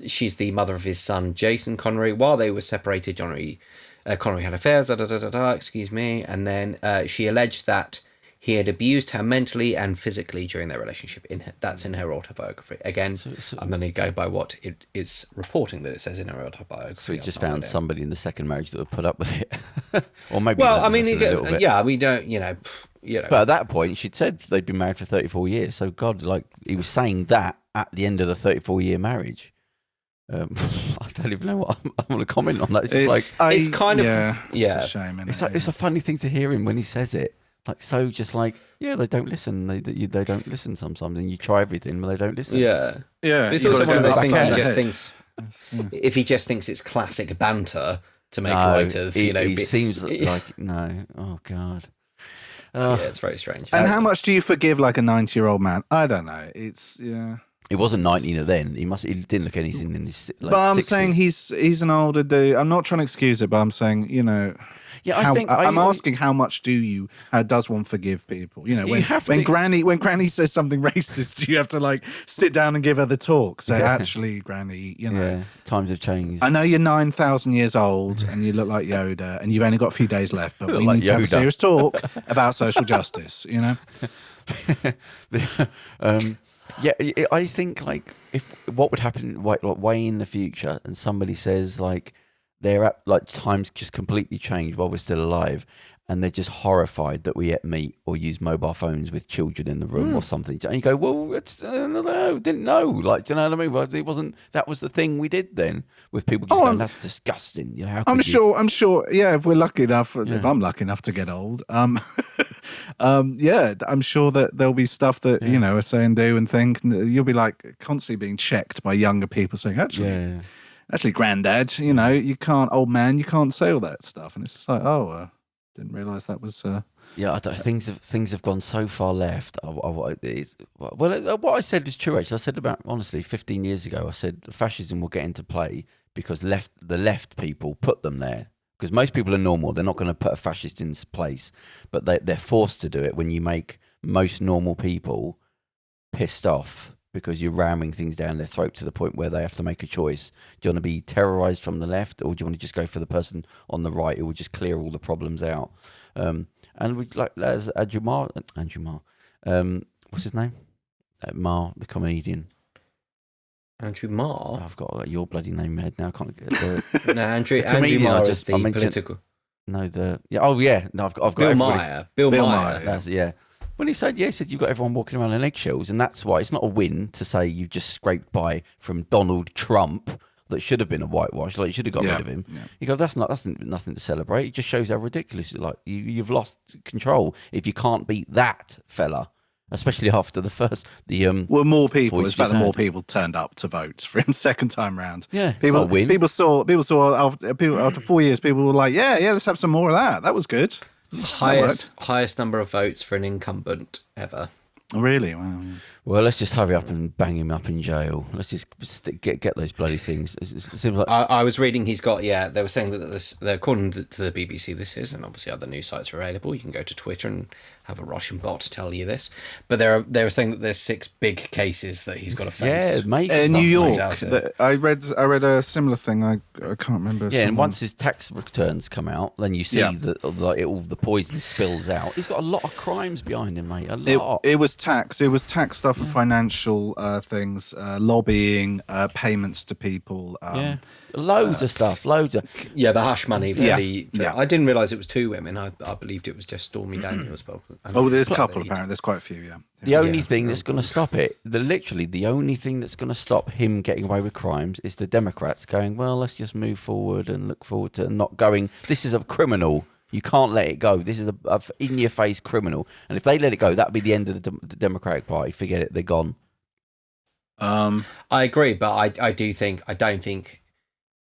She's the mother of his son, Jason Connery. While they were separated, Connery had affairs, excuse me. And then she alleged that he had abused her mentally and physically during their relationship. That's in her autobiography. Again, I'm going to go by what it is reporting that it says in her autobiography. So he just found somebody in the second marriage that would put up with it. Or maybe well, I mean, a little bit. yeah, we don't, But at that point, she'd said they'd been married for 34 years. So God, like he was saying that at the end of the 34-year marriage. I don't even know what I want to comment on that. It's It's a shame. it's a funny thing to hear him when he says it. Like so, just like they don't listen. They don't listen sometimes, and you try everything, but they don't listen. Yeah. It's you also gotta one of go those back things he ahead. just thinks. If he just thinks it's classic banter to make light of, he seems like no. Oh God. Yeah, it's very strange. And how much do you forgive like a 90-year-old man? I don't know. It's It wasn't 19 then. He didn't look anything in his like, but I'm 60s. saying he's an older dude. I'm not trying to excuse it, but I'm saying Yeah, I'm asking how much how does one forgive people? When Granny says something racist, you have to like sit down and give her the talk. So actually, Granny, Yeah, times have changed. I know you're 9,000 years old and you look like Yoda and you've only got a few days left, but we like need to have a Yoda. serious talk about social justice. Yeah, I think like if what would happen like way in the future, and somebody says like they're at like times just completely changed while we're still alive, and they're just horrified that we eat meat or use mobile phones with children in the room or something, and you go, well, it's, I don't know, didn't know, like, do you know what I mean? Well, it wasn't. That was the thing we did then with people just going, that's disgusting. You know, how could you? I'm sure. Yeah, if we're lucky enough, if I'm lucky enough to get old, yeah, I'm sure that there'll be stuff that I say and do and think. And you'll be like constantly being checked by younger people saying, actually, granddad, you can't, old man, you can't say all that stuff. And it's just like, didn't realise that was. Yeah, things have gone so far left. What I said is true. Actually, I said about honestly 15 years ago. I said fascism will get into play because the left people put them there. Because most people are normal, they're not going to put a fascist in place, but they're forced to do it when you make most normal people pissed off because you're ramming things down their throat to the point where they have to make a choice. Do you want to be terrorized from the left, or do you want to just go for the person on the right who will just clear all the problems out? And we like as Andrew Marr, what's his name? Marr, the comedian. Andrew Marr. I've got your bloody name in my head now. I can't get the no, Andrew Marr is the political. No, I've got Bill Maher. Bill Maher. That's, yeah. When he said you've got everyone walking around in eggshells, and that's why it's not a win to say you've just scraped by from Donald Trump that should have been a whitewash. Like, you should have got rid of him. Yeah. You go, that's nothing to celebrate. It just shows how ridiculous. Like, you've lost control if you can't beat that fella. Especially after the first, more people. It's about more people turned up to vote for him second time round. Yeah, people saw after 4 years. People were like, yeah, let's have some more of that. That was good. Highest number of votes for an incumbent ever. Really? Wow. Well, let's just hurry up and bang him up in jail. Let's just get those bloody things. It seems like I was reading he's got, they were saying that according to the BBC this is, and obviously other news sites are available. You can go to Twitter and have a Russian bot tell you this. But they were saying that there's 6 big cases that he's got to face. Yeah, mate. In New York. I read a similar thing. I can't remember. Yeah, and once his tax returns come out, then you see that like, all the poison spills out. He's got a lot of crimes behind him, mate. A lot. It was tax. It was tax stuff and financial things, lobbying, payments to people. Loads of stuff. Loads of the hush money for I didn't realise it was 2 women. I believed it was just Stormy Daniels. There's a couple apparently. There's quite a few. Yeah. The only thing that's going to stop it, the only thing that's going to stop him getting away with crimes is the Democrats going, well, let's just move forward and look forward to not going. This is a criminal. You can't let it go. This is a in-your-face criminal. And if they let it go, that'd be the end of the Democratic Party. Forget it. They're gone. I agree, but I don't think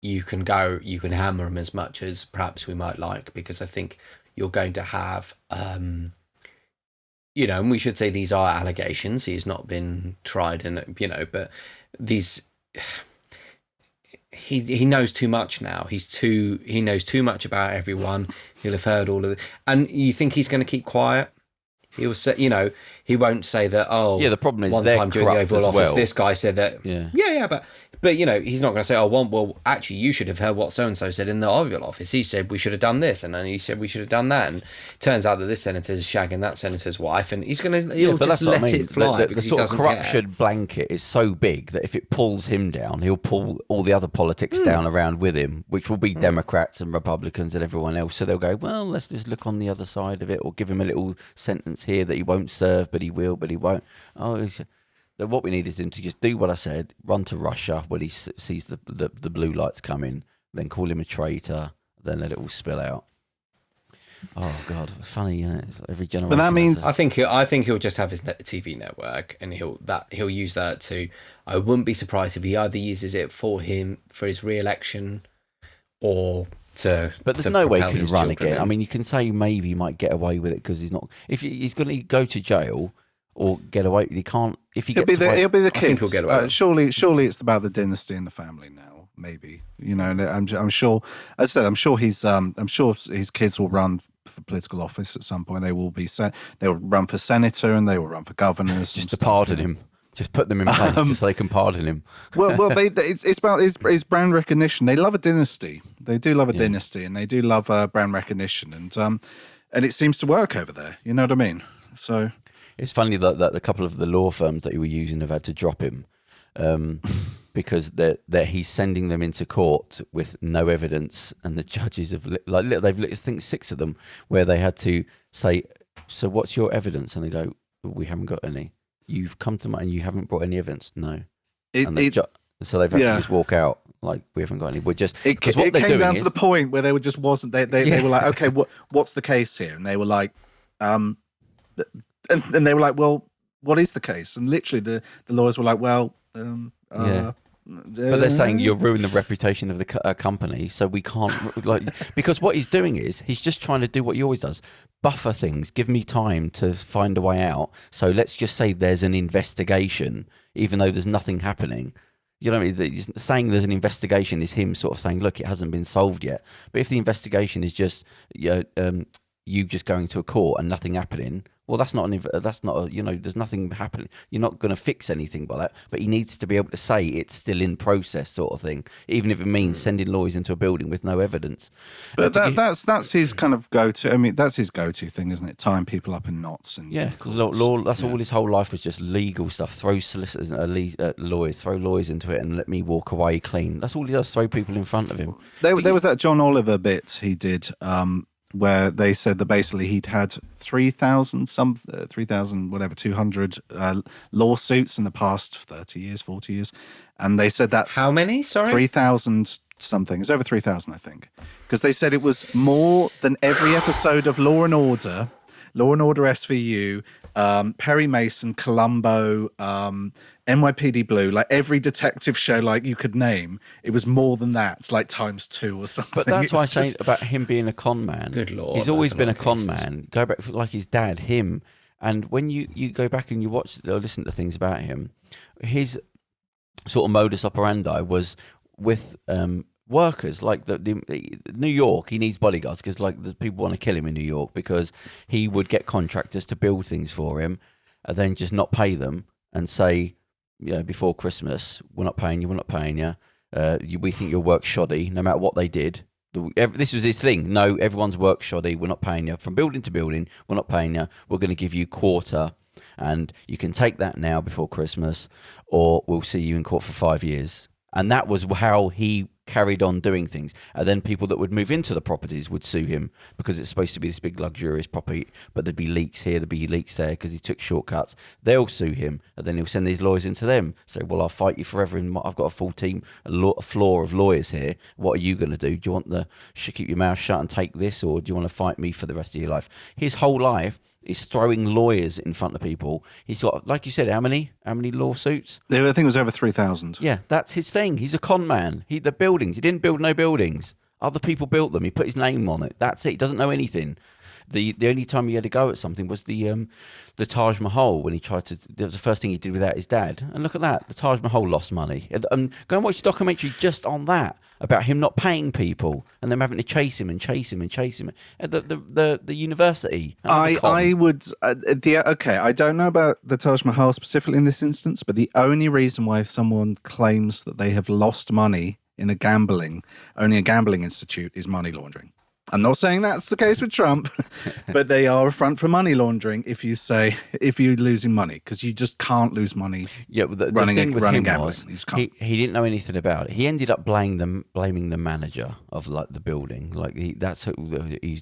you can hammer them as much as perhaps we might like, because I think you're going to have, and we should say these are allegations. He's not been tried, and but these. He knows too much now. He knows too much about everyone. He'll have heard all of it. And you think he's going to keep quiet? He'll say, he won't say that. Oh, yeah. The problem is one time during the Oval Office, this guy said that. Yeah, but he's not going to say, oh, well, actually, you should have heard what so and so said in the Oval Office. He said we should have done this, and then he said we should have done that. And it turns out that this senator's shagging that senator's wife, and he'll just let it fly. The sort of corruption blanket is so big that if it pulls him down, he'll pull all the other politics down around with him, which will be Democrats and Republicans and everyone else. So they'll go, well, let's just look on the other side of it, or give him a little sentence here that he won't serve, but he will, but he won't. What we need is him to just do what I said, run to Russia when he sees the blue lights coming, then call him a traitor, then let it all spill out. Oh God, funny, isn't it? It's like every generation. But that means I think he'll just have his TV network, and he'll use that to. I wouldn't be surprised if he either uses it for his re-election, or to. But there's no way he can run again. I mean, you can say maybe he might get away with it because he's not. If he's going to go to jail. Or get away. He can't. If he gets away, he'll be the kids. I think he'll get away. Surely, it's about the dynasty and the family now. Maybe I'm sure. As I said, I'm sure his kids will run for political office at some point. They will be. They will run for senator and they will run for governors. Just to pardon him. Just put them in place just so they can pardon him. Well, it's about his brand recognition. They love a dynasty. They do love a dynasty, and they do love brand recognition, and it seems to work over there. You know what I mean? So. It's funny that a couple of the law firms that he were using have had to drop him because he's sending them into court with no evidence, and the judges have I think 6 of them where they had to say, so what's your evidence? And they go, we haven't got any. You've come to and you haven't brought any evidence. No. So they've had to just walk out. Like, we haven't got any. We're just it came down to the point where they were just wasn't. They were like, okay, what's the case here? And they were like, and they were like, well, what is the case? And literally, the lawyers were like, well, but they're saying you'll ruin the reputation of the company, so we can't because what he's doing is he's just trying to do what he always does: buffer things, give me time to find a way out. So let's just say there's an investigation, even though there's nothing happening. You know what I mean? He's saying there's an investigation is him sort of saying, look, it hasn't been solved yet. But if the investigation is just you just going to a court and nothing happening, well, there's nothing happening. You're not going to fix anything by that. But he needs to be able to say it's still in process, sort of thing, even if it means sending lawyers into a building with no evidence. But that's his kind of go-to. I mean, that's his go-to thing, isn't it? Tying people up in knots. And law. That's all his whole life was, just legal stuff. Throw solicitors, lawyers, throw lawyers into it, and let me walk away clean. That's all he does. Throw people in front of him. There was that John Oliver bit he did. Where they said that basically he'd had 3,000 whatever 200 lawsuits in the past 30 years, 40 years, and they said that's how many? Sorry, 3,000 something. It's over 3,000, I think, because they said it was more than every episode of Law and Order SVU, Perry Mason, Columbo, NYPD Blue, like every detective show like you could name. It was more than that. It's like times 2 or something. But that's why I say about him being a con man. Good Lord. He's always been a con man. Go back like his dad, him. And when you go back and you watch or listen to things about him, his sort of modus operandi was with workers. Like the New York, he needs bodyguards because like the people want to kill him in New York, because he would get contractors to build things for him and then just not pay them and say, before Christmas, we're not paying you, we think your work's shoddy, no matter what they did. This was his thing. No, everyone's work shoddy, we're not paying you. From building to building, we're not paying you. We're going to give you quarter, and you can take that now before Christmas, or we'll see you in court for 5 years. And that was how he carried on doing things. And then people that would move into the properties would sue him because it's supposed to be this big luxurious property, but there'd be leaks here, there'd be leaks there because he took shortcuts. They'll sue him, and then he'll send these lawyers into them. Say, well, I'll fight you forever, and I've got a full team, a floor of lawyers here. What are you going to do? Do you want to keep your mouth shut and take this, or do you want to fight me for the rest of your life? His whole life is throwing lawyers in front of people. He's got, like you said, how many lawsuits? I think it was over 3,000. Yeah, that's his thing. He's a con man. He didn't build no buildings. Other people built them. He put his name on it. That's it. He doesn't know anything. The only time he had to go at something was the Taj Mahal, when he tried to. That was the first thing he did without his dad. And look at that. The Taj Mahal lost money. And go and watch the documentary just on that, about him not paying people and them having to chase him. At the university. I would. Okay, I don't know about the Taj Mahal specifically in this instance, but the only reason why someone claims that they have lost money in a gambling institute is money laundering. I'm not saying that's the case with Trump, but they are a front for money laundering if you're losing money, because you just can't lose money. Yeah, the thing with him was he didn't know anything about it. He ended up blaming the manager of like the building. Like he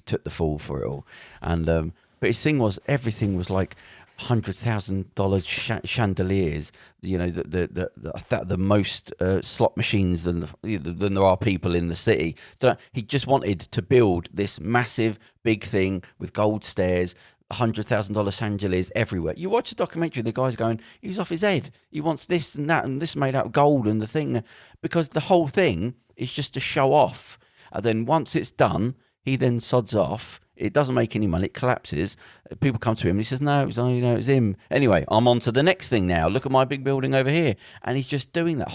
took the fall for it all. And but his thing was, everything was like $100,000 chandeliers, the most slot machines than there are people in the city. So he just wanted to build this massive big thing with gold stairs, $100,000 chandeliers everywhere. You watch the documentary, the guy's going, he's off his head. He wants this and that and this made out of gold and the thing, because the whole thing is just to show off. And then once it's done, he then sods off. It doesn't make any money. It collapses. People come to him and he says, no, it's him. Anyway, I'm on to the next thing now. Look at my big building over here. And he's just doing that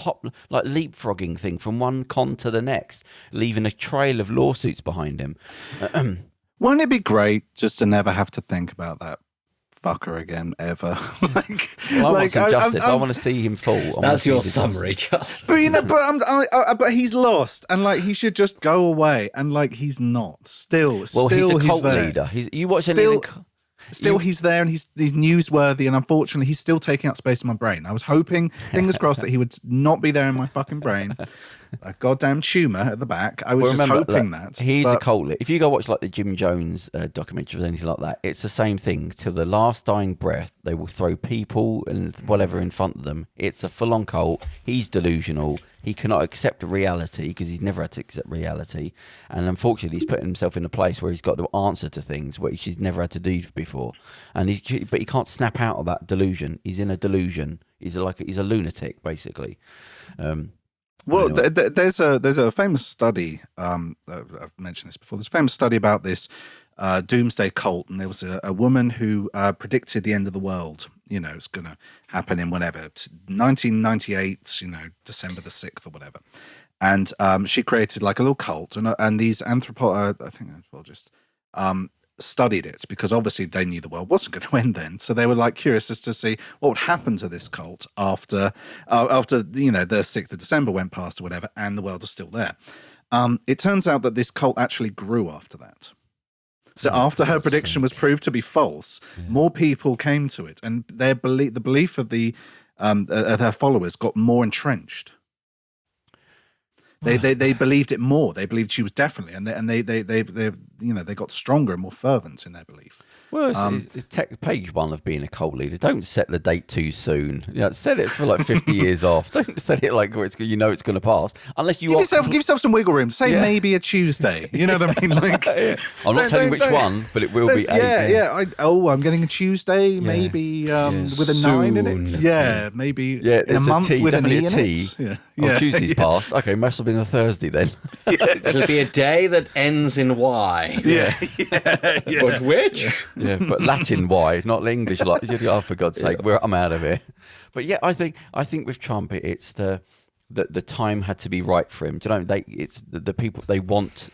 like leapfrogging thing from one con to the next, leaving a trail of lawsuits behind him. Wouldn't it be great just to never have to think about that fucker again ever? I want some justice. I want to see him fall. That's your summary, Charles. But he's lost, and like he should just go away, and like he's not. He's a cult leader. You watch anything? still he's there and he's newsworthy, and unfortunately he's still taking up space in my brain. I was hoping, fingers crossed, that he would not be there in my fucking brain. A goddamn tumor at the back. I was just hoping that. He's a cult leader. If you go watch like the Jim Jones documentary or anything like that, it's the same thing. Till the last dying breath, they will throw people and whatever in front of them. It's a full-on cult. He's delusional. He cannot accept reality because he's never had to accept reality. And unfortunately, he's putting himself in a place where he's got to answer to things which he's never had to do before. And but he can't snap out of that delusion. He's in a delusion. He's a lunatic, basically. Well, there's a famous study. I've mentioned this before. There's a famous study about this doomsday cult, and there was a woman who predicted the end of the world. You know, it's going to happen in whatever 1998. You know, December the 6th or whatever. And she created like a little cult, and these anthropologists studied it because obviously they knew the world wasn't going to end then, so they were like curious as to see what would happen to this cult after you know the 6th of December went past or whatever, and the world is still there. It turns out that this cult actually grew after that. So after her prediction was proved to be false, more people came to it, and the belief of her followers got more entrenched. They believed it more. They believed she was definitely, and they got stronger and more fervent in their belief. Well, it's page one of being a cult leader. Don't set the date too soon. You know, set it for like 50 years off. Don't set it like it's going to pass. Unless you give yourself some wiggle room. Say maybe a Tuesday. You know what I mean? Like, I'm not telling which one, but it will be. I'm getting a Tuesday, maybe with a 9 in it. Yeah, maybe in a month with an E in it. Yeah. Tuesday's passed. Okay, must have been a Thursday then. It'll be a day that ends in Y. Yeah. But which? Yeah, but Latin Y, not English. Like, oh, for God's sake, I'm out of here. But yeah, I think with Trump, it's the time had to be right for him. Do you know? It's the people they want.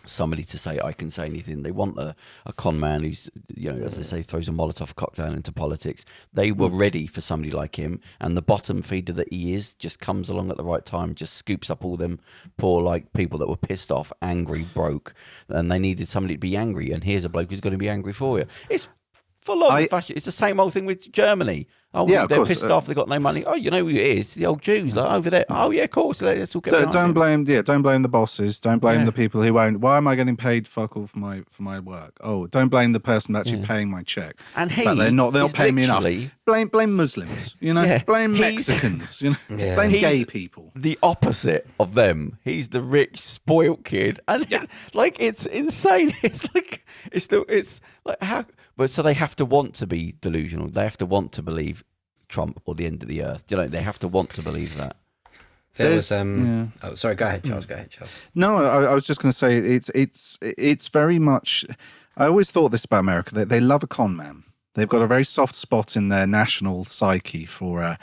Somebody to say I can say anything. They want a con man who's, as they say, throws a Molotov cocktail into politics. They were ready for somebody like him, and the bottom feeder that he is just comes along at the right time, just scoops up all them poor like people that were pissed off, angry, broke, and they needed somebody to be angry. And here's a bloke who's going to be angry for you. It's full on fashion. It's the same old thing with Germany. Oh, yeah, they're pissed off. They've got no money. Oh, you know who it is? The old Jews, like over there. Oh, yeah, of course. Let's all get don't blame the bosses. Don't blame the people who won't. Why am I getting paid fuck all for my work? Oh, don't blame the person actually paying my check. And they're not paying me enough. Blame Muslims. Blame Mexicans. Blame gay people. The opposite of them. He's the rich, spoilt kid, and it's insane. It's like how. But so they have to want to be delusional. They have to want to believe Trump or the end of the earth. They have to want to believe that. There was Oh, sorry. Go ahead, Charles. No, I was just going to say it's very much. I always thought this about America. They love a con man. They've got a very soft spot in their national psyche for a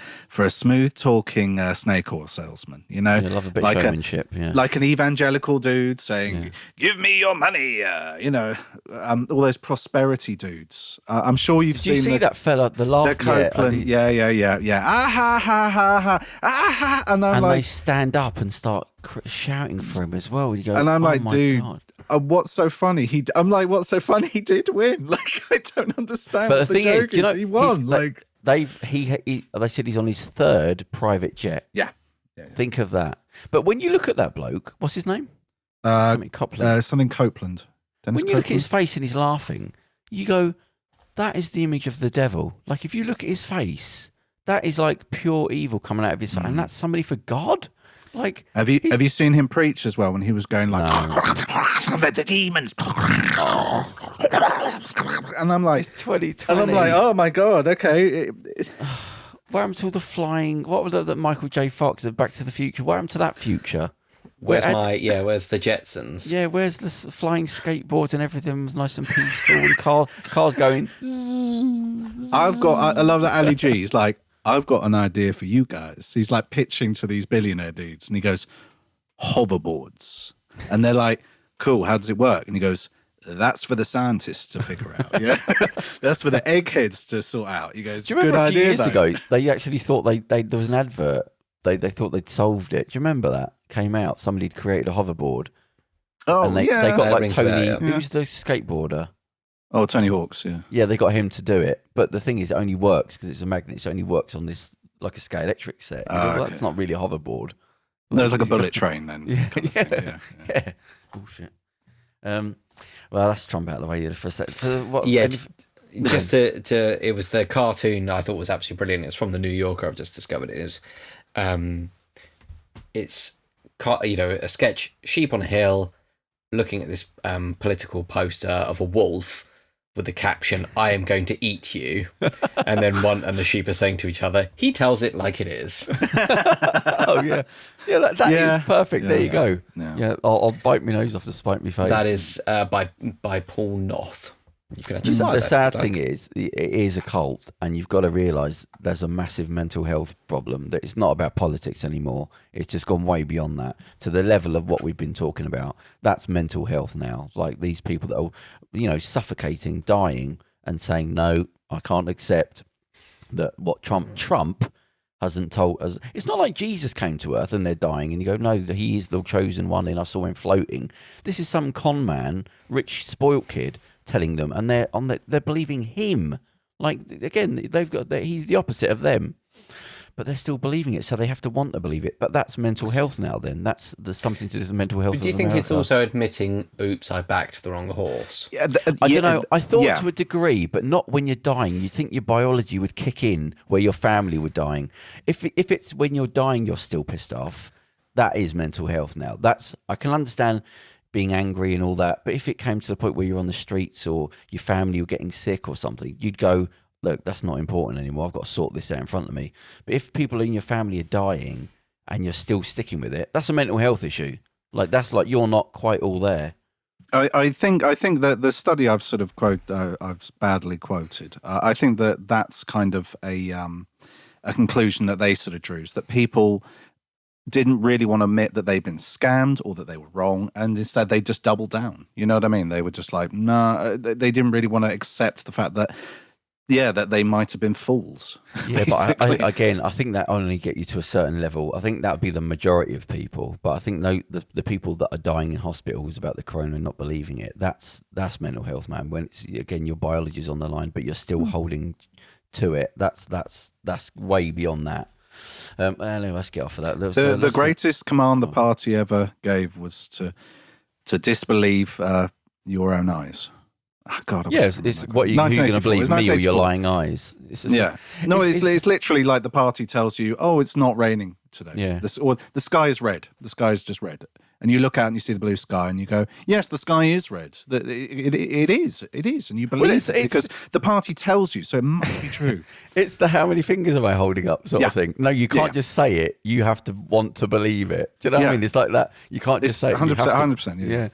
smooth talking snake oil salesman. They love a bit of showmanship. Like an evangelical dude saying, "Give me your money." All those prosperity dudes. I'm sure you've seen. Did you see that fella? The laugh. Copeland. Yeah. Ah ha ha ha ha. Ah ha. And they stand up and start shouting for him as well. You go, and I'm like, dude. God. What's so funny? What's so funny? He did win. Like, I don't understand. But the thing is, he won. They said he's on his 3rd private jet. Yeah. Think of that. But when you look at that bloke, what's his name? Something Copeland. Something Copeland. When you look at his face and he's laughing, you go, that is the image of the devil. Like, if you look at his face, that is like pure evil coming out of his face, and that's somebody for God. Like, have you seen him preach as well when he was going like the demons? And I'm like, it's 2020. And I'm like, oh my God, okay. What happened to all the flying? What was that Michael J. Fox of Back to the Future? What happened to that future? Where's the Jetsons? Yeah, where's the flying skateboards and everything was nice and peaceful and cars going. I love that Ali G. He's like, I've got an idea for you guys. He's like pitching to these billionaire dudes, and he goes, hoverboards. And they're like, cool, how does it work? And he goes, that's for the scientists to figure out. Yeah, that's for the eggheads to sort out. He goes, do you remember good a few idea, years ago, they actually thought there was an advert. They thought they'd solved it. Do you remember that? Came out, somebody'd created a hoverboard. Oh, and they got like Tony, who's the skateboarder? Oh, Tony Hawk's, yeah. Yeah, they got him to do it. But the thing is, it only works because it's a magnet. So it only works on this, like a Scalextric set. You go, well, Okay. that's not really a hoverboard. No, it's like a bullet train then. Yeah, kind of thing, yeah. Bullshit. Well, that's Trump out of the way for a second. So what, Yeah, just to it was the cartoon I thought was absolutely brilliant. It's from the New Yorker. I've just discovered it is. It's a sketch, sheep on a hill, looking at this political poster of a wolf with the caption, "I am going to eat you," and then the sheep are saying to each other, "He tells it like it is." Oh yeah, that is perfect. There you go. Yeah. I'll bite my nose off to spite my face. That is by Paul Noth. You can actually buy The that sad if you'd thing like. is, it is a cult, and you've got to realise there's a massive mental health problem. That it's not about politics anymore. It's just gone way beyond that to the level of what we've been talking about. That's mental health now. Like these people that are, suffocating, dying, and saying, "No, I can't accept that." What Trump hasn't told us. It's not like Jesus came to Earth and they're dying, and you go, "No, he is the chosen one," and I saw him floating. This is some con man, rich, spoilt kid telling them, and they're believing him. Like again, he's the opposite of them, but they're still believing it, so they have to want to believe it. But that's mental health now. Then there's something to do with the mental health. But do you of think America. it's also admitting, "Oops, I backed the wrong horse"? Yeah, I don't know. I thought yeah. to a degree, but not when you're dying. You think your biology would kick in where your family were dying. If it's when you're dying, you're still pissed off. That is mental health now. I can understand being angry and all that, but if it came to the point where you're on the streets or your family were getting sick or something, you'd go, "Look, that's not important anymore. I've got to sort this out in front of me." But if people in your family are dying and you're still sticking with it, that's a mental health issue. Like that's like you're not quite all there. I think that the study I've sort of I've badly quoted. I think that's kind of a conclusion that they sort of drew, is that people didn't really want to admit that they'd been scammed or that they were wrong, and instead they just doubled down. You know what I mean? They were just like, no, they didn't really want to accept the fact that, that they might have been fools. Yeah, but I think that only get you to a certain level. I think that would be the majority of people, but I think the people that are dying in hospitals about the corona and not believing it, that's mental health, man. When it's, again, your biology is on the line, but you're still holding to it. That's way beyond that. Anyway, let's get off of that. The greatest command the party ever gave was to disbelieve your own eyes. Oh, God, it's what who's going to believe, me or your lying eyes? It's literally like the party tells you, "Oh, it's not raining today." Yeah. Or the sky is red. The sky is just red. And you look out and you see the blue sky and you go, "Yes, the sky is red. It is." And you believe it because the party tells you, so it must be true. It's the how many fingers am I holding up sort of thing. No, you can't just say it. You have to want to believe it. Do you know what I mean? It's like that. You can't just say it. 100%. Yeah.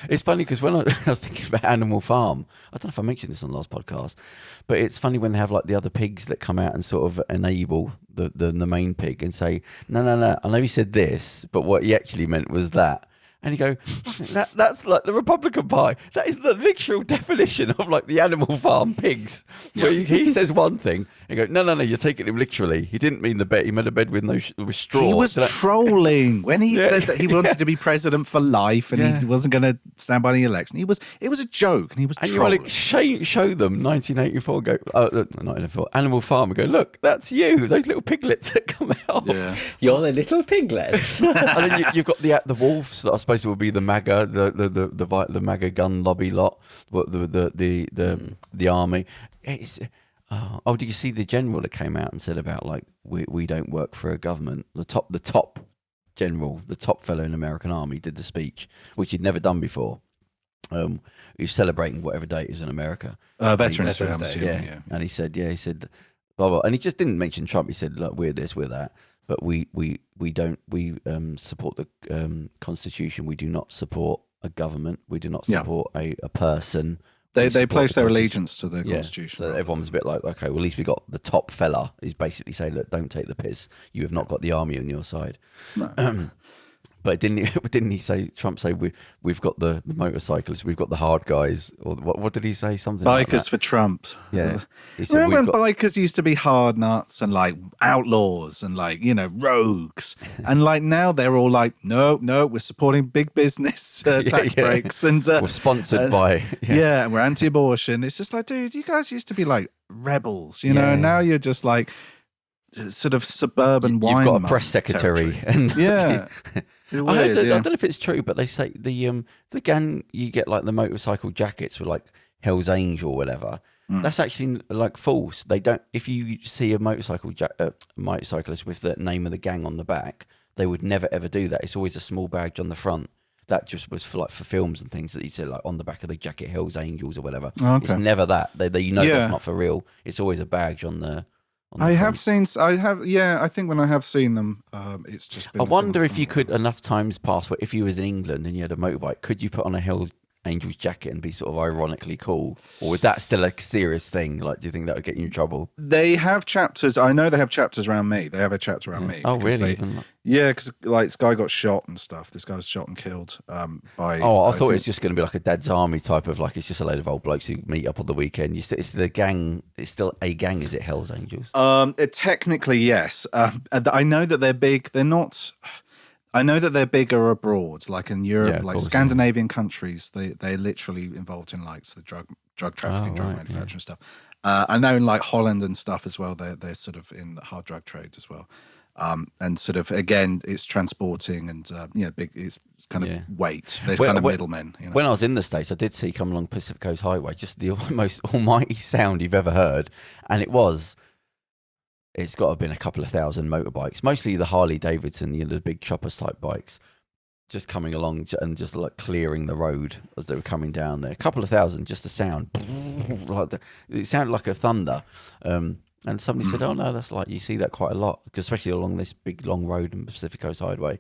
It's funny because when I was thinking about Animal Farm, I don't know if I mentioned this on the last podcast, but it's funny when they have like the other pigs that come out and sort of enable the main pig and say, no, I know he said this, but what he actually meant was that. And you go, that's like the Republican Party. That is the literal definition of like the Animal Farm pigs. Where he says one thing, and you go, no, you're taking him literally. He didn't mean the bed. He meant a bed with with straw. He was trolling when he said that he wanted to be president for life and he wasn't going to stand by the election. It was a joke, and he was trolling. And you like show them 1984. Go, not 1984. Animal Farm. And go, look, that's you. Those little piglets that come out. Yeah, you're the little piglets. And then you've got the wolves that I suppose will be the MAGA, the MAGA gun lobby lot, the army. Did you see the general that came out and said about like we don't work for a government? The top general, the top fellow in the American army, did the speech, which he'd never done before. He was celebrating whatever day it was in America. Veterans Day, I'm Yeah. assuming, And he said, blah, blah. And he just didn't mention Trump. He said, look, we're this, we're that. But we support the Constitution. We do not support a government. We do not support a person. They pledge their allegiance to the Constitution. So everyone was a bit like, okay, well, at least we got the top fella. He's basically saying, look, don't take the piss. You have not got the army on your side. No. But didn't he say, Trump say, we've got the motorcyclists, we've got the hard guys, or what did he say? Something like Bikers that. for Trump. Yeah. He said, Remember when we've got, bikers used to be hard nuts and like outlaws and like, rogues? And like now they're all like, no, we're supporting big business tax breaks. And we're sponsored by. Yeah, and we're anti-abortion. It's just like, dude, you guys used to be like rebels, and now you're just like sort of suburban wine. You've got a press secretary. territory. And Yeah. I don't know if it's true, but they say the gang, you get like the motorcycle jackets with like Hell's Angel or whatever. That's actually like false. They don't. If you see a motorcyclist with the name of the gang on the back, they would never ever do that. It's always a small badge on the front. That just was for films and things that you see like on the back of the jacket, Hell's Angels or whatever. Okay. It's never that. They that's not for real. It's always a badge on the. I think when I have seen them, it's just been. I wonder if you could enough times pass where if you was in England and you had a motorbike, could you put on a Hell's Angels jacket and be sort of ironically cool, or is that still a serious thing? Like, do you think that would get you in trouble? They have chapters. I know they have chapters around me. They have a chapter around me. Oh, really? Because like this guy got shot and stuff. This guy was shot and killed by. Oh, I thought it was just going to be like a Dad's Army type of like it's just a load of old blokes who meet up on the weekend. It's the gang. It's still a gang, is it? Hell's Angels. Technically, yes. I know that they're big. They're not. I know that they're bigger abroad, like in Europe, like Scandinavian countries. They're literally involved in like the drug trafficking, drug manufacturing stuff. I know in like Holland and stuff as well. They're sort of in the hard drug trade as well. And sort of again, it's transporting and big. It's kind of weight. There's kind of middlemen. When I was in the States, I did see come along Pacific Coast Highway, just the most almighty sound you've ever heard, and it's got to have been a couple of thousand motorbikes, mostly the Harley Davidson, the big choppers type bikes, just coming along and just like clearing the road as they were coming down there. A couple of thousand, just the sound, it sounded like a thunder. And somebody said, "Oh no, that's like you see that quite a lot, especially along this big long road in Pacific Coast Highway."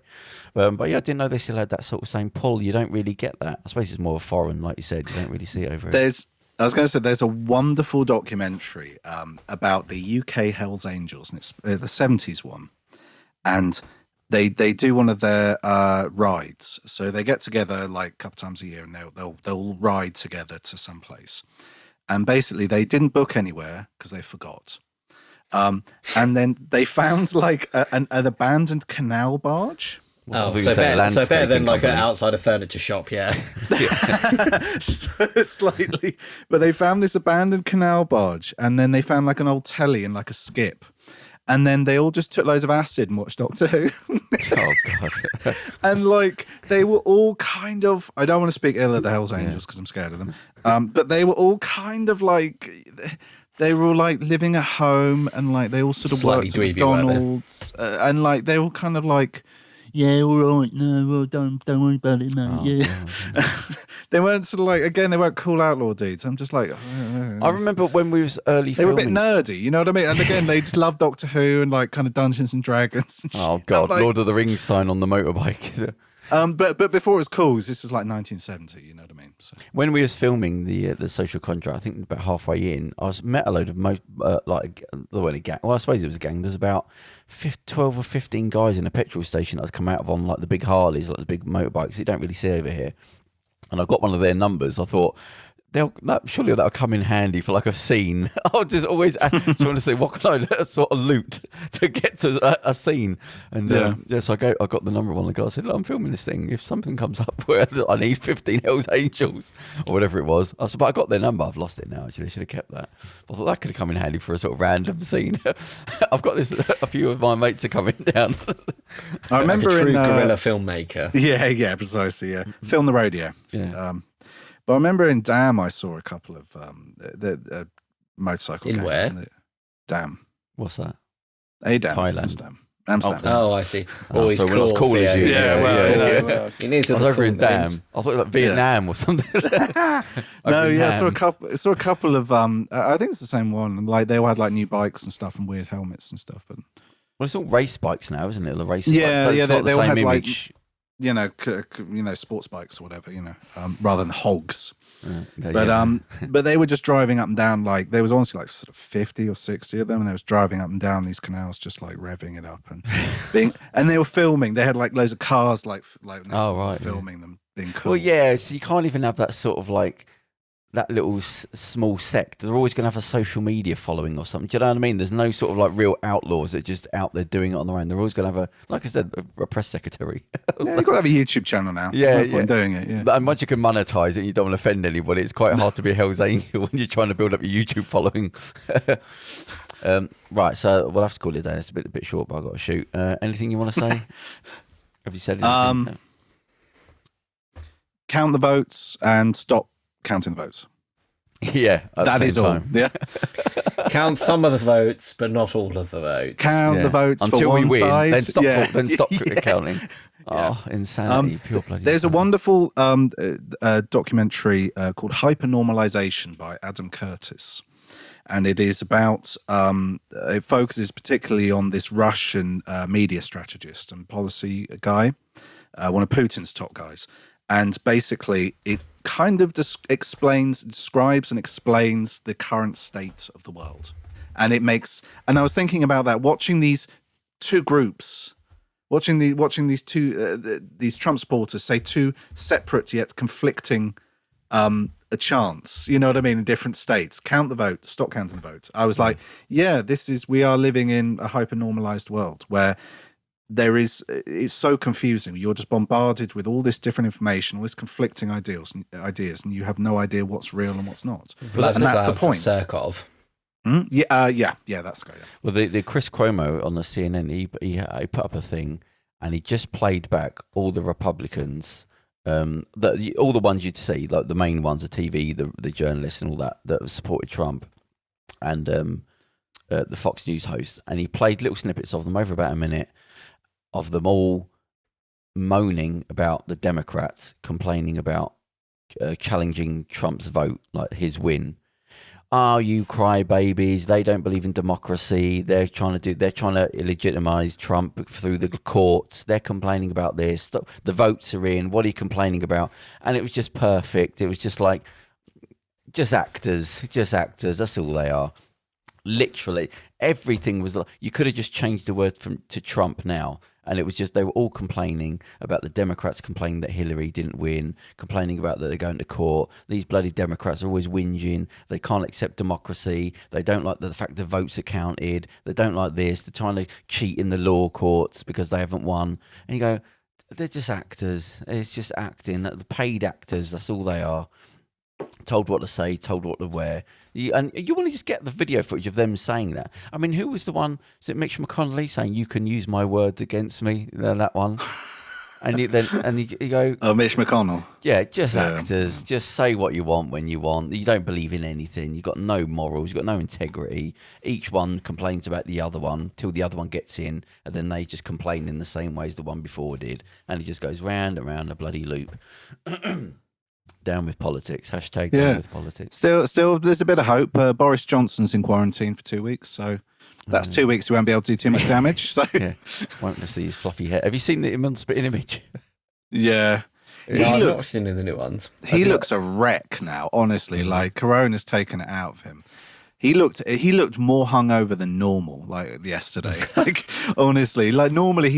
But yeah, I didn't know they still had that sort of same pull. You don't really get that. I suppose it's more foreign, like you said. You don't really see it over here. I was going to say there's a wonderful documentary about the UK Hells Angels, and it's the 70s one, and they do one of their rides. So they get together like a couple times a year, and they'll ride together to some place. And basically, they didn't book anywhere because they forgot. And then they found like an abandoned canal barge. So better than like an outside a furniture shop, yeah. Slightly. But they found this abandoned canal barge, and then they found like an old telly and like a skip. And then they all just took loads of acid and watched Doctor Who. Oh, God. And like, they were all kind of, I don't want to speak ill of the Hells Angels because I'm scared of them. But they were all kind of like, they were all like living at home, and like they all sort of Slightly worked at dweeby, McDonald's. And like, they were kind of like, yeah, all right, no, well, don't worry about it, mate. They weren't sort of like, again, they weren't cool outlaw dudes. I'm just like, I remember when we was early they filming. were a bit nerdy, you know what I mean? And again, they just loved Doctor Who and like kind of Dungeons and Dragons. And Oh shit. God, Like, Lord of the Rings sign on the motorbike. but before it was cool, this was like 1970, you know what I mean? So. When we was filming the Social Contract, I think about halfway in, I met a load of there weren't a gang. Well, I suppose it was a gang. There's about 12 or 15 guys in a petrol station that had come out of on like the big Harleys, like the big motorbikes. You don't really see over here. And I got one of their numbers. I thought, surely that'll come in handy for like a scene. I'll just always want to say, what can I sort of loot to get to a scene? And so I got the number of one of the guys. I said, look, I'm filming this thing. If something comes up where I need 15 Hells Angels or whatever it was, I said, but I got their number. I've lost it now. Actually, I should have kept that. I thought that could have come in handy for a sort of random scene. I've got a few of my mates are coming down. I remember like a true in guerrilla filmmaker. Yeah, precisely. Yeah, film the radio. Yeah. But I remember in Dam, I saw a couple of the motorcycle In gangs. where? Dam. What's that? Dam. Thailand. Amsterdam. Oh, I see. Always so we're not as cool as you. Yeah, well, You need to I was over in Dam. I thought like Vietnam or something. No, yeah, I saw a couple of I think it's the same one. And like they all had like new bikes and stuff and weird helmets and stuff. But well, it's all race bikes now, isn't it? The race Yeah, bikes. yeah, It's not they the all same had, like, image. sports bikes or whatever, rather than hogs. But they were just driving up and down, like there was honestly like sort of 50 or 60 of them, and they was driving up and down these canals, just like revving it up and they were filming. They had like loads of cars, like filming them being cool. Well, yeah, so you can't even have that sort of like that little small sect. They're always going to have a social media following or something. Do you know what I mean? There's no sort of like real outlaws that are just out there doing it on their own. They're always going to have like I said, a press secretary. Yeah, you've got to have a YouTube channel now. Yeah, no point doing it. Yeah. And once you can monetize it, you don't want to offend anybody. It's quite hard to be a Hell's Angel when you're trying to build up your YouTube following. Right, so we'll have to call it a day. It's a bit short, but I've got to shoot. Anything you want to say? Have you said anything? No? Count the votes and stop counting the votes. Yeah, that is all. Yeah. Count some of the votes, but not all of the votes. Count the votes until for one we win. side. Then stop counting. Oh, insanity! Pure bloody. There's insanity. a wonderful documentary called Hypernormalization by Adam Curtis, and it is about. It focuses particularly on this Russian media strategist and policy guy, one of Putin's top guys. And basically, it kind of describes and explains the current state of the world. And I was thinking about that, watching these two groups, watching these these Trump supporters say two separate yet conflicting chants, you know what I mean, in different states. Count the vote, stop counting the vote. I was like, yeah, we are living in a hyper-normalized world where it's so confusing. You're just bombarded with all this different information, all this conflicting ideas, and you have no idea what's real and what's not. Well, and that's the point. Surkov. Yeah, that's good. Yeah. Well, the Chris Cuomo on the CNN, he put up a thing, and he just played back all the Republicans, all the ones you'd see, like the main ones, the TV, the journalists, and all that supported Trump, and the Fox News hosts, and he played little snippets of them over about a minute. Of them all moaning about the Democrats, complaining about challenging Trump's vote, like his win. Oh, you crybabies! They don't believe in democracy. They're trying to illegitimize Trump through the courts. They're complaining about this. The votes are in. What are you complaining about? And it was just perfect. It was just like, just actors. That's all they are. Literally, everything was like, you could have just changed the word to Trump now. And it was just, they were all complaining about the Democrats, complaining that Hillary didn't win, complaining about that they're going to court. These bloody Democrats are always whinging. They can't accept democracy. They don't like the fact the votes are counted. They don't like this. They're trying to cheat in the law courts because they haven't won. And you go, they're just actors. It's just acting. The paid actors, that's all they are. Told what to say, told what to wear. And you want to just get the video footage of them saying that. I mean, who was the one? Is it Mitch McConnell saying, "You can use my words against me"? That one. And you go, "Oh, Mitch McConnell." Yeah, just actors. Just say what you want when you want. You don't believe in anything. You've got no morals. You've got no integrity. Each one complains about the other one till the other one gets in, and then they just complain in the same way as the one before did, and it just goes round and round a bloody loop. Down with politics. Hashtag down with politics. Still, there's a bit of hope. Boris Johnson's in quarantine for 2 weeks, so that's 2 weeks we won't be able to do too much damage. So won't see his fluffy hair. Have you seen him on Spitting Image? Yeah. I've not seen the new ones. He looks a wreck now, honestly. Like, Corona's taken it out of him. He looked more hungover than normal, like yesterday. Like, honestly, like normally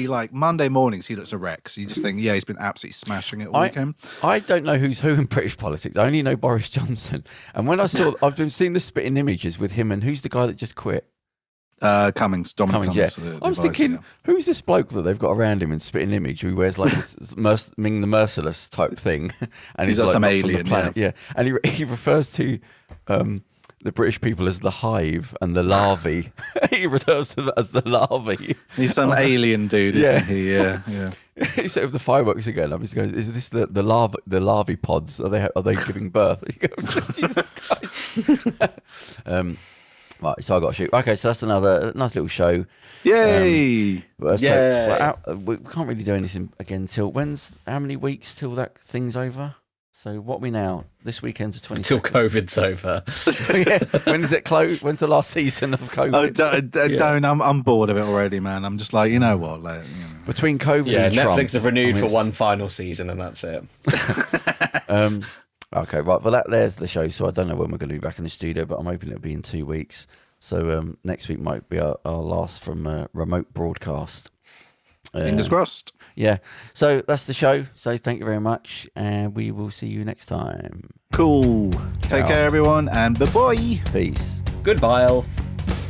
like Monday mornings he looks a wreck. So you just think, yeah, he's been absolutely smashing it all weekend. I don't know who's who in British politics. I only know Boris Johnson. And when I've been seeing the Spitting Images with him, and who's the guy that just quit? Dominic Cummings. Yeah. I was thinking, who's this bloke that they've got around him in Spitting Image who wears like this Ming the Merciless type thing, and he's like some not alien, from the planet. Yeah, and he refers to the British people as the hive and the larvae. He refers to them as the larvae. He's some alien dude, isn't he? Yeah. He said with the fireworks again, he goes, "Is this the larvae pods? Are they giving birth?" You go, Jesus Christ. Right, so I got to shoot. Okay, so that's another nice little show. Yay! We can't really do anything again till how many weeks till that thing's over? So what we now? This weekend's the 22nd. Until COVID's over. When is it closed? When's the last season of COVID? Don't. I'm bored of it already, man. I'm just like, you know what? Like, Between COVID and Netflix Trump, have renewed for one final season, and that's it. Okay, right. Well, there's the show. So I don't know when we're going to be back in the studio, but I'm hoping it'll be in 2 weeks. So next week might be our last from remote broadcast. Fingers crossed. Yeah. So that's the show. So thank you very much, and we will see you next time. Cool. Take Ciao. care, everyone, and bye-bye. Peace. Goodbye, all.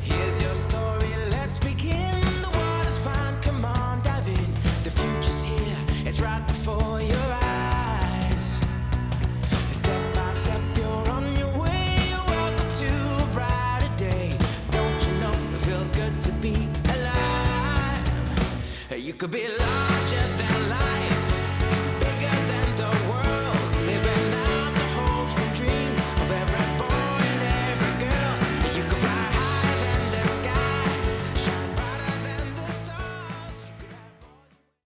Here's your story, let's begin. The water's fine, come on, dive in. The future's here, it's right before your eyes. Step by step, you're on your way. Welcome to a brighter day. Don't you know it feels good to be alive? You could be larger than life.